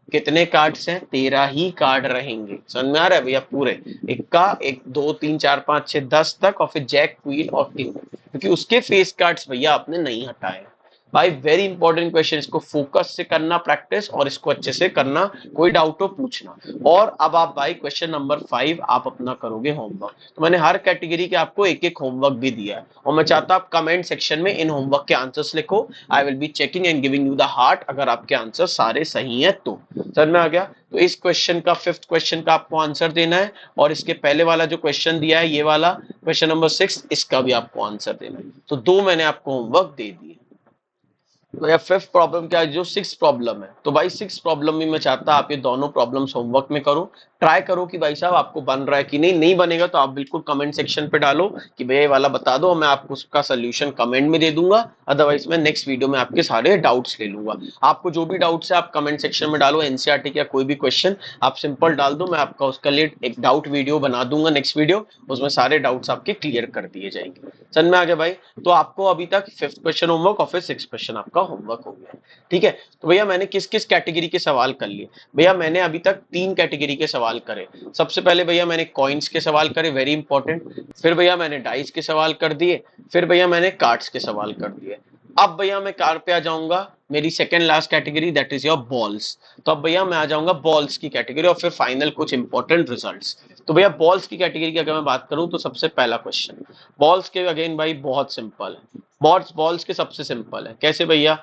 कितने कार्ड्स हैं? 13 ही कार्ड रहेंगे। समझ में आ रहा है भैया? पूरे इक्का, 1 2 3 4 5 6 10 तक, और फिर जैक क्वीन और किंग, क्योंकि उसके फेस कार्ड्स भैया आपने नहीं हटाए। भाई वेरी इंपॉर्टेंट क्वेश्चन, इसको फोकस से करना प्रैक्टिस, और इसको अच्छे से करना, कोई डाउट हो पूछना। और अब आप भाई क्वेश्चन नंबर 5 आप अपना करोगे होमवर्क। तो मैंने हर कैटेगरी के आपको एक एक होमवर्क भी दिया है, और मैं चाहता आप कमेंट सेक्शन में इन होमवर्क के आंसर्स लिखो। I will be checking and giving you the heart, अगर आपके आंसर सारे सही हैं तो। समझ में आ गया? तो इस क्वेश्चन का, 5th क्वेश्चन का आपको आंसर देना है, और इसके पहले वाला जो क्वेश्चन दिया है, ये वाला क्वेश्चन नंबर 6, इसका भी आपको आंसर देना है। तो 2 मैंने आपको होमवर्क दे दिए। तो या 5th प्रॉब्लम क्या है? जो 6th प्रॉब्लम है, तो भाई 6th प्रॉब्लम में मैं चाहता आप ये दोनों प्रॉब्लम्स होमवर्क में करो। ट्राई करो कि भाई साहब आपको बन रहा है कि नहीं। नहीं बनेगा तो आप बिल्कुल कमेंट सेक्शन पे डालो कि भैया ये वाला बता दो, मैं आपको उसका सोल्यूशन कमेंट में दे दूंगा। अदरवाइज मैं नेक्स्ट वीडियो में आपके सारे डाउट्स ले लूंगा। आपको जो भी डाउट्स है आप कमेंट सेक्शन में डालो, एनसीईआरटी का कोई भी क्वेश्चन आप सिंपल डाल दो, मैं आपका उसका लिए एक डाउट वीडियो बना दूंगा नेक्स्ट वीडियो, उसमें सारे डाउट्स आपके क्लियर कर दिए जाएंगे। समझ में आ गया भाई? तो आपको अभी तक 5th क्वेश्चन होमवर्क और फिर 6th क्वेश्चन आपका होमवर्क हो गया, ठीक है? तो भैया मैंने किस किस कैटेगरी के सवाल कर लिए? भैया मैंने अभी तक 3 कैटेगरी के सवाल करे। सबसे पहले भैया मैंने कॉइन्स के सवाल करे, वेरी इंपॉर्टेंट। फिर भैया मैंने डाइस के सवाल कर दिए। फिर भैया मैंने कार्ड्स के सवाल कर दिए। अब भैया मैं कार पे आ जाऊंगा, मेरी second last category, that is your balls. तो अब भैया मैं आ जाऊंगा बॉल्स की कैटेगरी, और फिर फाइनल कुछ इंपॉर्टेंट रिजल्ट्स। तो भैया बॉल्स की कैटेगरी की अगर मैं बात करूं, तो सबसे पहला क्वेश्चन बॉल्स के अगेन भाई बहुत सिंपल है। बॉल्स के सबसे सिंपल है, कैसे भैया?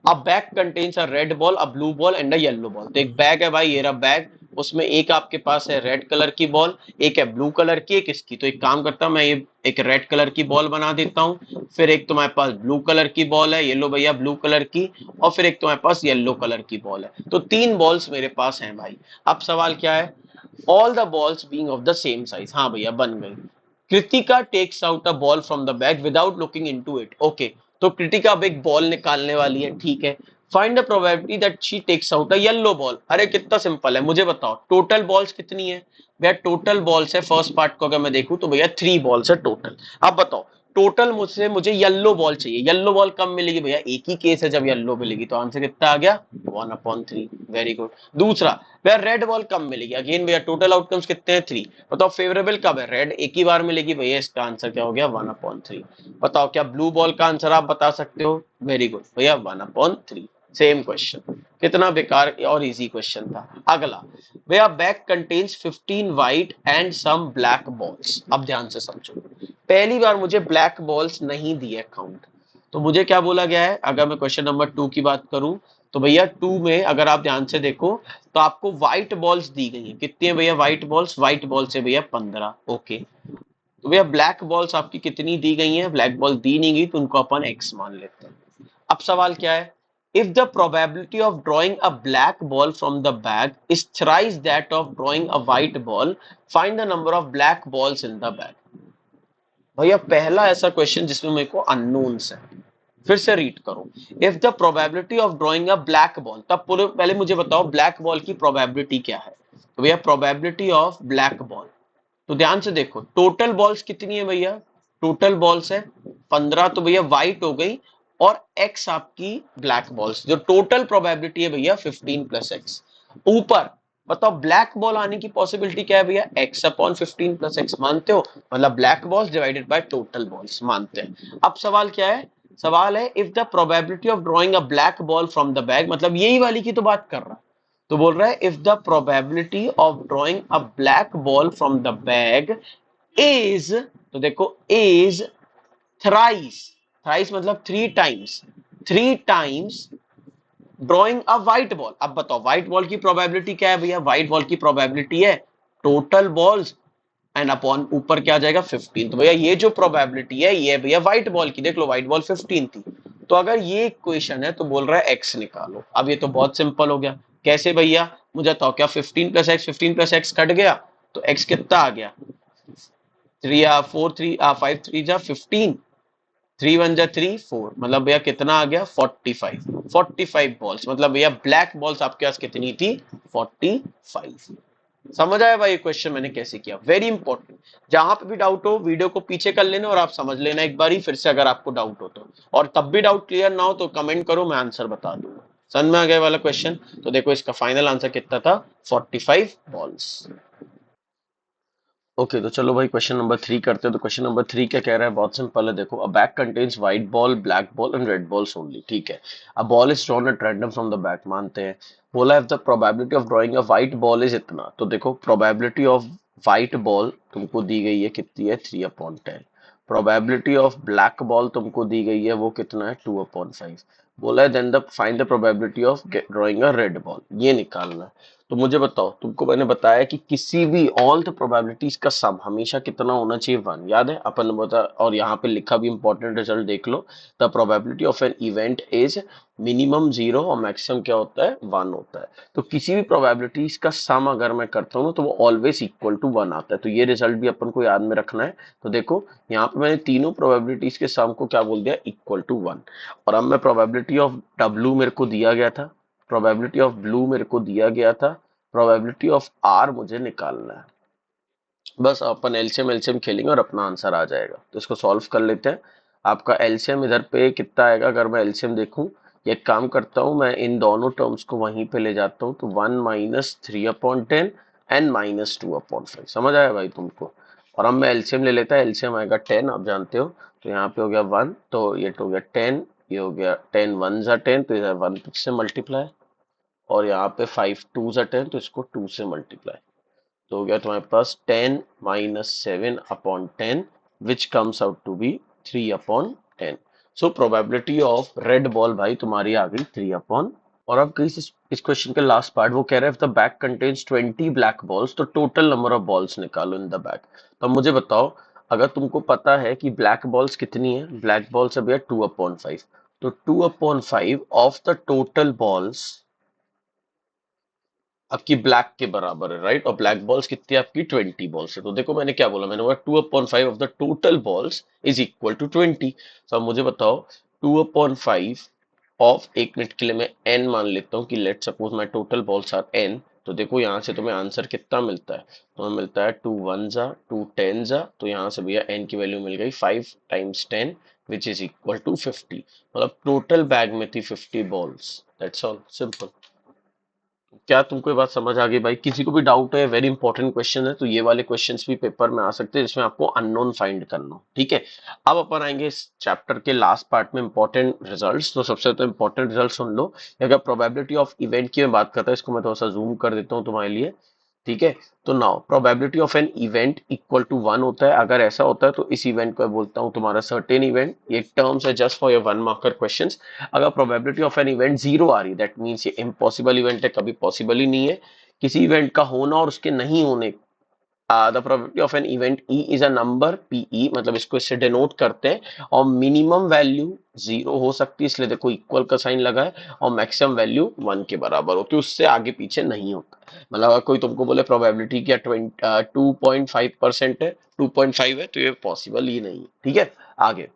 अ bag contains a red ball, a blue ball and a yellow ball. तो एक बैग है भाई, ये रहा बैग, उसमें एक आपके पास है रेड कलर की बॉल, एक है ब्लू कलर की, एक इसकी। तो एक काम करता हूं मैं, ये एक रेड कलर की बॉल बना देता हूँ, फिर एक तुम्हारे पास ब्लू कलर की बॉल है, ये लो भैया ब्लू कलर की, और फिर एक तुम्हारे पास येलो कलर की बॉल है। तो 3 बॉल्स मेरे पास हैं भाई। अब सवाल क्या है? All the balls being of the same size. हाँ भैया बन गई। Kritika takes out a ball from the bag without looking into it. Okay, तो कृतिका अब एक बॉल निकालने वाली है, ठीक है? Find the probability that she takes out a yellow ball. अरे कितना सिंपल है, मुझे बताओ टोटल बॉल्स कितनी है? भैया टोटल बॉल्स है, फर्स्ट पार्ट को अगर मैं देखूं तो भैया 3 बॉल्स है टोटल। अब बताओ टोटल मुझसे मुझे येलो बॉल चाहिए। येलो बॉल कब मिलेगी भैया? एक ही केस है जब येलो मिलेगी, तो आंसर कितना आ गया? 1/3। Very good. दूसरा, भैया रेड बॉल कब मिलेगी? अगेन भैया टोटल आउटकम्स कितने हैं? 3। बताओ फेवरेबल कब है? रेड एक ही बार मिलेगी भैया, इसका आंसर क्या हो गया? 1/3। बताओ क्या ब्लू बॉल का आंसर आप बता सकते हो? वेरी गुड भैया, 1/3। सेम क्वेश्चन, कितना बेकार और इजी क्वेश्चन था। अगला, भैया bag contains 15 white and some black balls. अब ध्यान से समझो, पहली बार मुझे ब्लैक बॉल्स नहीं दिए काउंट, तो मुझे क्या बोला गया है? अगर मैं क्वेश्चन नंबर 2 की बात करूं, तो भैया 2 में अगर आप ध्यान से देखो, तो आपको व्हाइट बॉल्स दी गई हैं। कितनी है भैया व्हाइट बॉल्स? व्हाइट बॉल्स है भैया 15। ओके, तो भैया ब्लैक बॉल्स आपकी कितनी दी गई हैं? ब्लैक बॉल दी नहीं गई, तो उनको अपन एक्स मान लेते हैं। अब सवाल क्या है? if the probability of drawing a black ball from the bag is thrice that of drawing a white ball, find the number of black balls in the bag. भैया पहला ऐसा क्वेश्चन जिसमें मेरे को अननोन्स है, फिर से रीड करो। If the probability of drawing a black ball, तब पूरे पहले मुझे बताओ ब्लैक बॉल की प्रोबेबिलिटी क्या है। तो भैया प्रोबेबिलिटी ऑफ ब्लैक बॉल, तो ध्यान से देखो टोटल बॉल्स कितनी है भैया, टोटल बॉल्स है 15, तो भैया व्हाइट हो गई और एक्स आपकी ब्लैक बॉल्स, जो टोटल प्रोबेबिलिटी है भैया 15 प्लस एक्स। ऊपर बताओ ब्लैक बॉल आने की पॉसिबिलिटी क्या है भैया, एक्स अपॉन 15 प्लस एक्स, मानते हो, मतलब black balls divided by total balls, मानते हैं। अब सवाल क्या है, सवाल है if the probability of drawing a black ball from the bag, मतलब यही वाली की तो बात कर रहा है। तो बोल रहा है if the probability of drawing a black ball from the bag is, तो देखो इज थ्राइस, थ्राइस मतलब three times drawing a white ball. अब बताओ व्हाइट बॉल की प्रोबेबिलिटी क्या है भैया, व्हाइट बॉल की प्रोबेबिलिटी है टोटल बॉल्स एंड अपॉन ऊपर क्या आ जाएगा 15। तो भैया ये जो प्रोबेबिलिटी है ये भैया व्हाइट बॉल की, देख लो व्हाइट बॉल 15 थी। तो अगर ये इक्वेशन है तो बोल रहा है एक्स निकालो। अब ये तो बहुत सिंपल हो गया, कैसे भैया मुझे बताओ, क्या 15 प्लस एक्स कट गया, तो एक्स कितना आ गया, 5 3 जा 15, 3 1 जा 3 4, मतलब भैया कितना आ गया 45 बॉल्स, मतलब भैया ब्लैक बॉल्स आपके पास कितनी थी 45। समझ आया भाई क्वेश्चन मैंने कैसे किया, वेरी इंपॉर्टेंट। जहां पे भी डाउट हो वीडियो को पीछे कर लेना और आप समझ लेना एक बार ही फिर से अगर आपको डाउट हो तो, और तब भी डाउट क्लियर ना हो तो कमेंट करो, मैं आंसर बता दूंगा। समझ में आ गया वाला क्वेश्चन। तो देखो इसका फाइनल आंसर कितना था, 45 बॉल्स। ओके तो चलो भाई क्वेश्चन नंबर 3 करते हैं। तो क्वेश्चन नंबर 3 क्या कह रहा है, बहुत सिंपल है। देखो अ bag contains white ball, black ball and red balls only, ठीक है। A ball is drawn at random from the bag, मानते हैं। बोला if the probability of drawing a white ball is इतना, तो देखो प्रोबेबिलिटी ऑफ व्हाइट बॉल तुमको दी गई है कितनी है 3/10। प्रोबेबिलिटी ऑफ ब्लैक बॉल तुमको दी गई है वो कितना है 2/5। बोला है then the find the probability of drawing a red ball, ये निकालना है। तो मुझे बताओ, तुमको मैंने बताया कि किसी भी ऑल द प्रोबेबिलिटीज का सम हमेशा कितना होना चाहिए 1, याद है अपन ने बता, और यहाँ पे लिखा भी इंपॉर्टेंट रिजल्ट देख लो, the probability of an event is minimum 0 और मैक्सिमम क्या होता है 1 होता है। तो किसी भी प्रोबेबिलिटीज का सम अगर मैं करता हूँ तो वो ऑलवेज इक्वल टू 1 आता है। तो ये रिजल्ट भी अपन को याद में रखना है। तो देखो यहाँ पे मैंने तीनों प्रोबेबिलिटीज के सम को क्या बोल दिया, इक्वल टू 1। और अब मैं प्रोबेबिलिटी ऑफ डब्ल्यू मेरे को दिया गया था, प्रोबेबिलिटी ऑफ ब्लू मेरे को दिया गया था, प्रोबेबिलिटी ऑफ आर मुझे निकालना है। बस अपन एलसीएम एलसीएम खेलेंगे और अपना आंसर आ जाएगा। तो इसको सॉल्व कर लेते हैं। आपका एलसीएम इधर पे कितना आएगा, अगर मैं एलसीएम देखूं, एक काम करता हूं मैं इन दोनों टर्म्स को वहीं पे ले जाता हूं। तो 1 माइनस 3/10 एंड माइनस 2/5, समझ आया भाई तुमको। और अब मैं एलसीएम ले लेता है, एलसीएम आएगा 10, आप जानते हो। तो यहाँ पे हो गया 1, तो ये हो गया 10, ये हो गया 10 1 जा 10, तो इधर 1 से मल्टीप्लाई, और यहाँ पे 5 2 जा 10, तो इसको 2 से मल्टीप्लाई। तो हो गया तुम्हारे पास 10 minus 7/10 which comes out to be 3/10। So probability of red ball भाई तुम्हारी आ गई 3/। और अब कहीं इस क्वेश्चन के लास्ट पार्ट वो कह रहा है if the bag contains 20 black balls, तो टोटल नंबर ऑफ बॉल्स निकालो इन द बैग। तो मुझे बताओ, अगर तुमको पता है कि ब्लैक बॉल्स कितनी है, ब्लैक बॉल्स है भैया 2/5, तो 2/5 ऑफ द टोटल बॉल्स आपकी ब्लैक के बराबर है, राइट। और ब्लैक बॉल्स कितनी है आपकी 20 बॉल्स है। तो देखो मैंने क्या बोला, मैंने बोला 2/5 of the total balls is equal to 20। तो अब मुझे बताओ 2/5 ऑफ, एक मिनट के लिए मैं n मान लेता हूँ कि let suppose my total balls are n। तो देखो यहाँ से तुम्हें आंसर कितना मिलता है, तुम्हें मिलता है 2 1 जा 2 10 जा, तो यहाँ से भैया n की वैल्यू मिल गई 5 times 10 which is equal to 50। मतलब टोटल बैग में थी 50 बॉल्स, दैट्स ऑल, सिंपल। क्या तुमको ये बात समझ आ गई भाई? किसी को भी डाउट है, वेरी इंपॉर्टेंट क्वेश्चन है, तो ये वाले क्वेश्चंस भी पेपर में आ सकते हैं जिसमें आपको अननोन फाइंड करना हो, ठीक है। अब अपन आएंगे इस चैप्टर के लास्ट पार्ट में, इंपॉर्टेंट रिजल्ट्स। तो सबसे तो इंपॉर्टेंट रिजल्ट सुन लो। अगर प्रोबेबिलिटी ऑफ इवेंट की मैं बात करता हूँ, इसको मैं थोड़ा सा जूम कर देता हूँ तुम्हारे लिए, ठीक है। तो now probability of an event equal to 1 होता है। अगर ऐसा होता है तो इस इवेंट को मैं बोलता हूँ तुम्हारा सर्टेन इवेंट। ये टर्म्स है just for your 1 marker questions. अगर प्रोबेबिलिटी ऑफ एन इवेंट 0 आ रही, दैट मींस ये इम्पॉसिबल इवेंट है, कभी पॉसिबल ही नहीं है। किसी इवेंट का होना और उसके नहीं होने the probability of an event E is a number P E, मतलब इसको इससे डिनोट करते हैं, और मिनिमम वैल्यू जीरो हो सकती है, इसलिए देखो इक्वल का साइन लगा है, और मैक्सिमम वैल्यू वन के बराबर होती है, उससे आगे पीछे नहीं होता। मतलब अगर कोई तुमको बोले प्रोबेबिलिटी क्या 2.5% है, 2.5 है, तो ये पॉसिबल ही नहीं है। ठीक है, आगे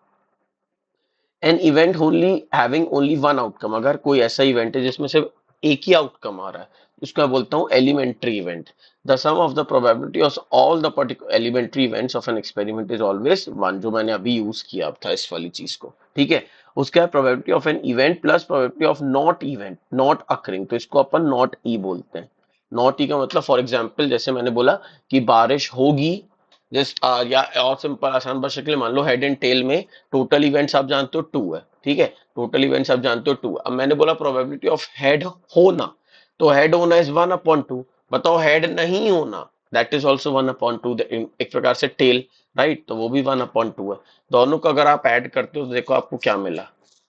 an event only having only one outcome, अगर कोई ऐसा इवेंट है जिसमें सिर्फ एक ही आउटकम आ रहा है, उसको मैं बोलता हूँ elementary event. The sum of the probability of all the particular elementary events of an experiment is always one, जो मैंने अभी यूज किया था इस वाली चीज को। ठीक है, उसका probability of an event plus probability of not event not occurring, तो इसको अपन नॉट ई बोलते हैं। नॉट ई का मतलब फॉर एग्जाम्पल जैसे मैंने बोला कि बारिश होगी, जिस या और सिंपल आसान भाषा के लिए मान लो हेड एंड टेल में टोटल इवेंट्स आप जानते हो टू है। ठीक है, टोटल इवेंट्स आप जानते हो टू। अब मैंने बोला प्रोबेबिलिटी ऑफ हेड होना, तो हेड होना इज 1/2। बताओ हेड नहीं होना, दैट इज ऑल्सो 1/2, एक प्रकार से टेल, राइट, तो वो भी 1/2 है। दोनों को अगर आप ऐड करते हो तो देखो आपको क्या मिला,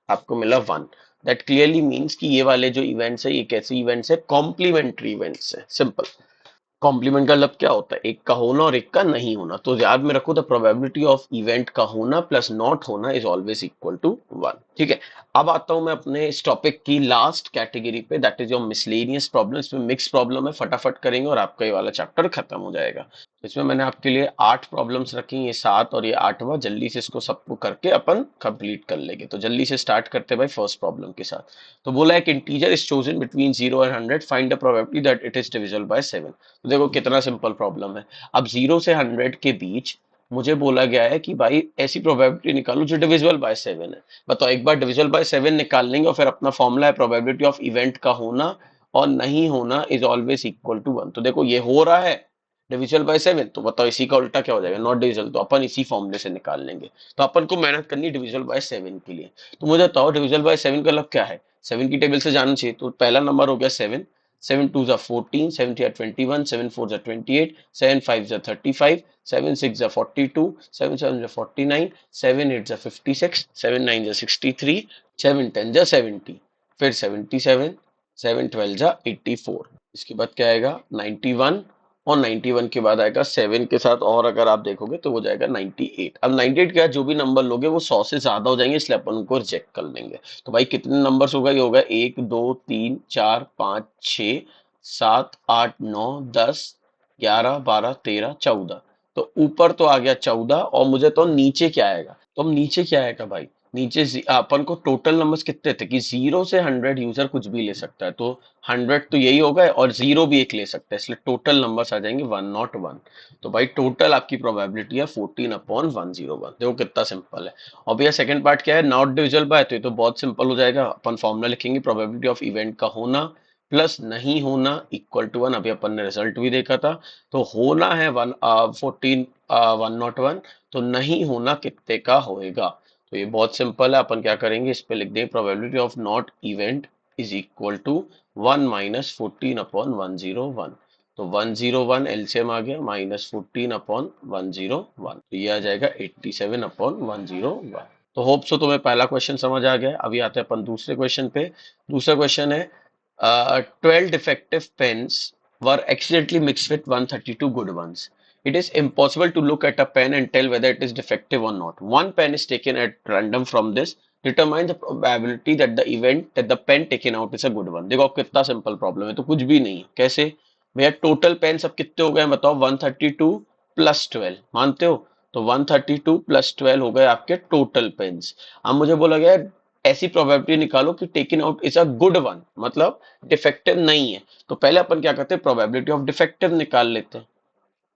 आपको मिला वन। दैट क्लियरली मीन्स कि ये वाले जो इवेंट्स है ये कैसे इवेंट्स है, कॉम्प्लीमेंट्री इवेंट्स है, सिंपल। कॉम्प्लीमेंट का मतलब क्या होता है, एक का होना और एक का नहीं होना। तो याद में रखो द प्रोबेबिलिटी ऑफ इवेंट का होना प्लस नॉट होना is always equal to one. ठीक है, अब आता हूं मैं अपने इस टॉपिक की लास्ट कैटेगरी पे, that is your miscellaneous problem. इसमें मिक्स प्रॉब्लम है, फटाफट करेंगे और आपका ये वाला चैप्टर खत्म हो जाएगा। इसमें मैंने आपके लिए 8 प्रॉब्लम्स रखी, ये 7 और ये 8वां, जल्दी से इसको सबको करके अपन कंप्लीट कर लेंगे। तो जल्दी से स्टार्ट करते हैं भाई फर्स्ट प्रॉब्लम के साथ। तो बोला एक इंटीजर इज चोजन बिटवीन 0 और 100, find the probability that it is divisible by 7। तो देखो कितना सिंपल प्रॉब्लम है। अब 0 से 100 के बीच मुझे बोला गया है कि भाई ऐसी प्रोबेबिलिटी निकालो जो डिविजिबल बाय 7 है। बताओ, एक बार डिविजिबल बाय 7 निकाल लेंगे और फिर अपना फॉर्मूला है प्रोबेबिलिटी ऑफ इवेंट का होना और नहीं होना is always equal to one. तो देखो ये हो रहा है डिविजल बाय 7, तो बताओ इसी का उल्टा क्या हो जाएगा, नॉट डिविजल, तो अपन इसी फॉर्मूले से निकाल लेंगे। तो अपन को मेहनत करनी डिविजल बाय 7 के लिए। तो मुझे बताओ डिविजल बाय 7 का मतलब क्या है, 7 की टेबल से जानना चाहिए। तो पहला नंबर हो गया 7, 7 2 जा 14, 7 3 21, 7 4 जा 28, 7 5 जा 35, 7 6 जा 42, 7 7 जा 49, 7 8 जा 56, 7 9 जा 63, 7 10 जा 70, फिर 77, 7 12 जा 84, इसके बाद क्या आएगा 91, और 91 के बाद आएगा 7 के साथ, और अगर आप देखोगे तो हो जाएगा 98। अब 98 के बाद जो भी नंबर लोगे वो 100 से ज्यादा हो जाएंगे, इसलिए अपन उनको रिजेक्ट कर लेंगे। तो भाई कितने नंबर्स होगा, ये होगा 1 2 3 4 5 6 7 8 9 10 11 12 13 14। तो ऊपर तो आ गया 14, और मुझे तो नीचे क्या आएगा, तो हम नीचे क्या आएगा भाई, नीचे अपन को टोटल नंबर्स कितने थे कि 0 से 100 यूजर कुछ भी ले सकता है, तो 100 तो यही होगा और जीरो भी एक ले सकता है, इसलिए टोटल नंबर्स आ जाएंगे 101। तो भाई टोटल आपकी प्रोबेबिलिटी है 14/101। देखो कितना सिंपल है। और भैया सेकंड पार्ट क्या है, नॉट डिविजिबल बाय, तो ये तो बहुत सिंपल हो जाएगा। अपन फॉर्मूला लिखेंगे प्रोबेबिलिटी ऑफ इवेंट का होना प्लस नहीं होना इक्वल टू वन। अभी अपन ने रिजल्ट भी देखा था। तो होना है 101, तो नहीं होना कितने का होएगा। तो ये बहुत सिंपल है, अपन क्या करेंगे इस पे लिख देंगे probability of not event is equal to 1 minus 14/101। तो 101 एलसीएम आ गया, माइनस 14/101, तो ये आ जाएगा 87/101। तो होप सो तुम्हें पहला क्वेश्चन समझ आ गया। अभी आते हैं अपन दूसरे क्वेश्चन पे। दूसरा क्वेश्चन है 12 defective pens were accidentally mixed with 132 good ones. It is impossible to look at a pen and tell whether it is defective or not. One pen is taken at random from this. Determine the probability that the event that the pen taken out is a good one. देखो अब कितना simple problem है, तो कुछ भी नहीं है। कैसे भैया, टोटल पेन सब कितने हो गए बताओ, 132 प्लस 12 मानते हो, तो 132 प्लस 12 हो गए आपके टोटल पेन्स। अब मुझे बोला गया ऐसी प्रोबेबिलिटी निकालो कि taken out is a good one, मतलब डिफेक्टिव नहीं है। तो पहले अपन क्या करते हैं, प्रोबेबिलिटी ऑफ डिफेक्टिव निकाल लेते हैं,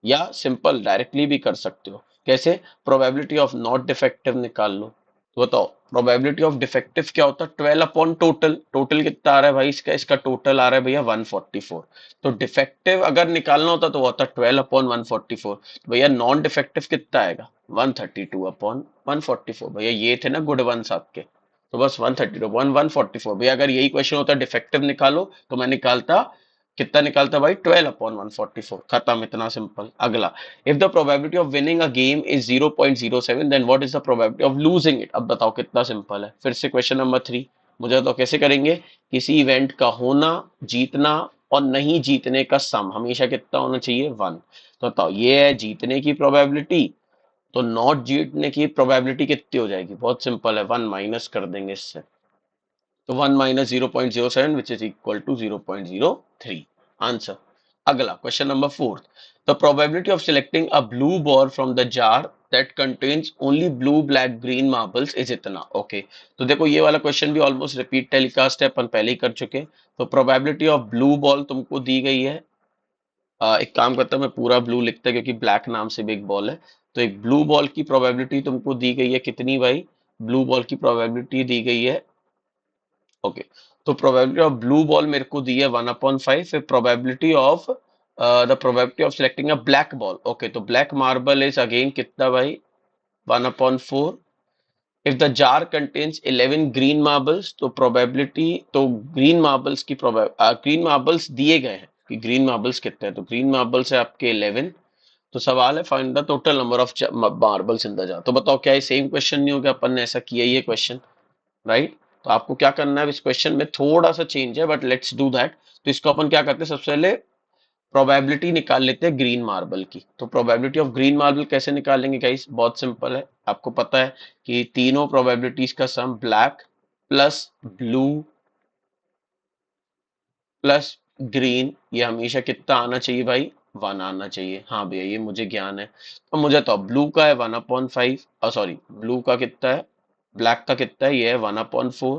या सिंपल डायरेक्टली भी कर सकते हो। कैसे, प्रोबेबिलिटी ऑफ नॉट डिफेक्टिव निकाल लो। तो बताओ प्रोबेबिलिटी ऑफ डिफेक्टिव क्या होता है, 12/टोटल। टोटल कितना आ रहा है भाई, इसका टोटल आ रहा है भैया 144। तो डिफेक्टिव अगर निकालना होता तो होता 12/144। तो भैया नॉन डिफेक्टिव कितना आएगा, 132/144। भैया ये थे ना गुड वंस आपके, तो बस 132/144। भैया अगर यही क्वेश्चन होता डिफेक्टिव निकालो, तो मैं निकालता कितना, निकालता भाई 12/144, खत्म, इतना सिंपल। अगला, if the probability of winning a game is 0.07, then what is the probability of losing it. अब बताओ कितना सिंपल है। फिर से क्वेश्चन नंबर 3, मुझे तो कैसे करेंगे, किसी इवेंट का होना, जीतना और नहीं जीतने का सम हमेशा कितना होना चाहिए 1। तो बताओ ये है जीतने की प्रोबेबिलिटी, तो नॉट जीतने की प्रोबेबिलिटी कितनी हो जाएगी? बहुत सिंपल है, 1 माइनस कर देंगे इससे, तो 1 minus 0.07 which is equal to 0.03 answer. अगला question number 4, the probability of selecting a blue ball from the jar that contains only blue black green marbles is इतना। ओके, तो देखो ये वाला क्वेश्चन भी ऑलमोस्ट रिपीट टेलीकास्ट है, अपन पहले ही कर चुके। तो प्रोबेबिलिटी ऑफ ब्लू बॉल तुमको दी गई है, एक काम करता हूँ मैं पूरा ब्लू लिखता क्योंकि ब्लैक नाम से भी एक बॉल है। तो एक ब्लू बॉल की प्रोबेबिलिटी तुमको दी गई है कितनी भाई? ब्लू बॉल की प्रोबेबिलिटी दी गई है, ओके, तो प्रोबेबिलिटी ऑफ ब्लू बॉल मेरे को दी है 1/5। फिर probability of the probability of selecting a black ball, okay, तो ब्लैक मार्बल इज अगेन कितना भाई? 1/4। If the jar contains 11 green marbles, तो प्रोबेबिलिटी, तो ग्रीन मार्बल्स की ग्रीन मार्बल्स दिए गए हैं कि ग्रीन मार्बल्स कितने हैं, तो ग्रीन मार्बल्स है आपके 11। तो सवाल है find the total number of marbles in the jar. तो बताओ क्या ये सेम क्वेश्चन नहीं हो गया? अपन ने ऐसा किया ही है क्वेश्चन, राइट? तो आपको क्या करना है, इस क्वेश्चन में थोड़ा सा चेंज है बट लेट्स डू दैट। तो इसको अपन क्या करते हैं, सबसे पहले प्रोबेबिलिटी निकाल लेते हैं ग्रीन मार्बल की। तो प्रोबेबिलिटी ऑफ ग्रीन मार्बल कैसे निकालेंगे गाइस? बहुत सिंपल है, आपको पता है कि तीनों प्रोबेबिलिटीज का sum black plus blue plus green, ये हमेशा कितना आना चाहिए भाई? 1 आना चाहिए। हाँ भैया ये मुझे ज्ञान है। तो मुझे तो ब्लू का है 1/5, सॉरी ब्लू का कितना है, ब्लैक का कितना है, ये है 1/4।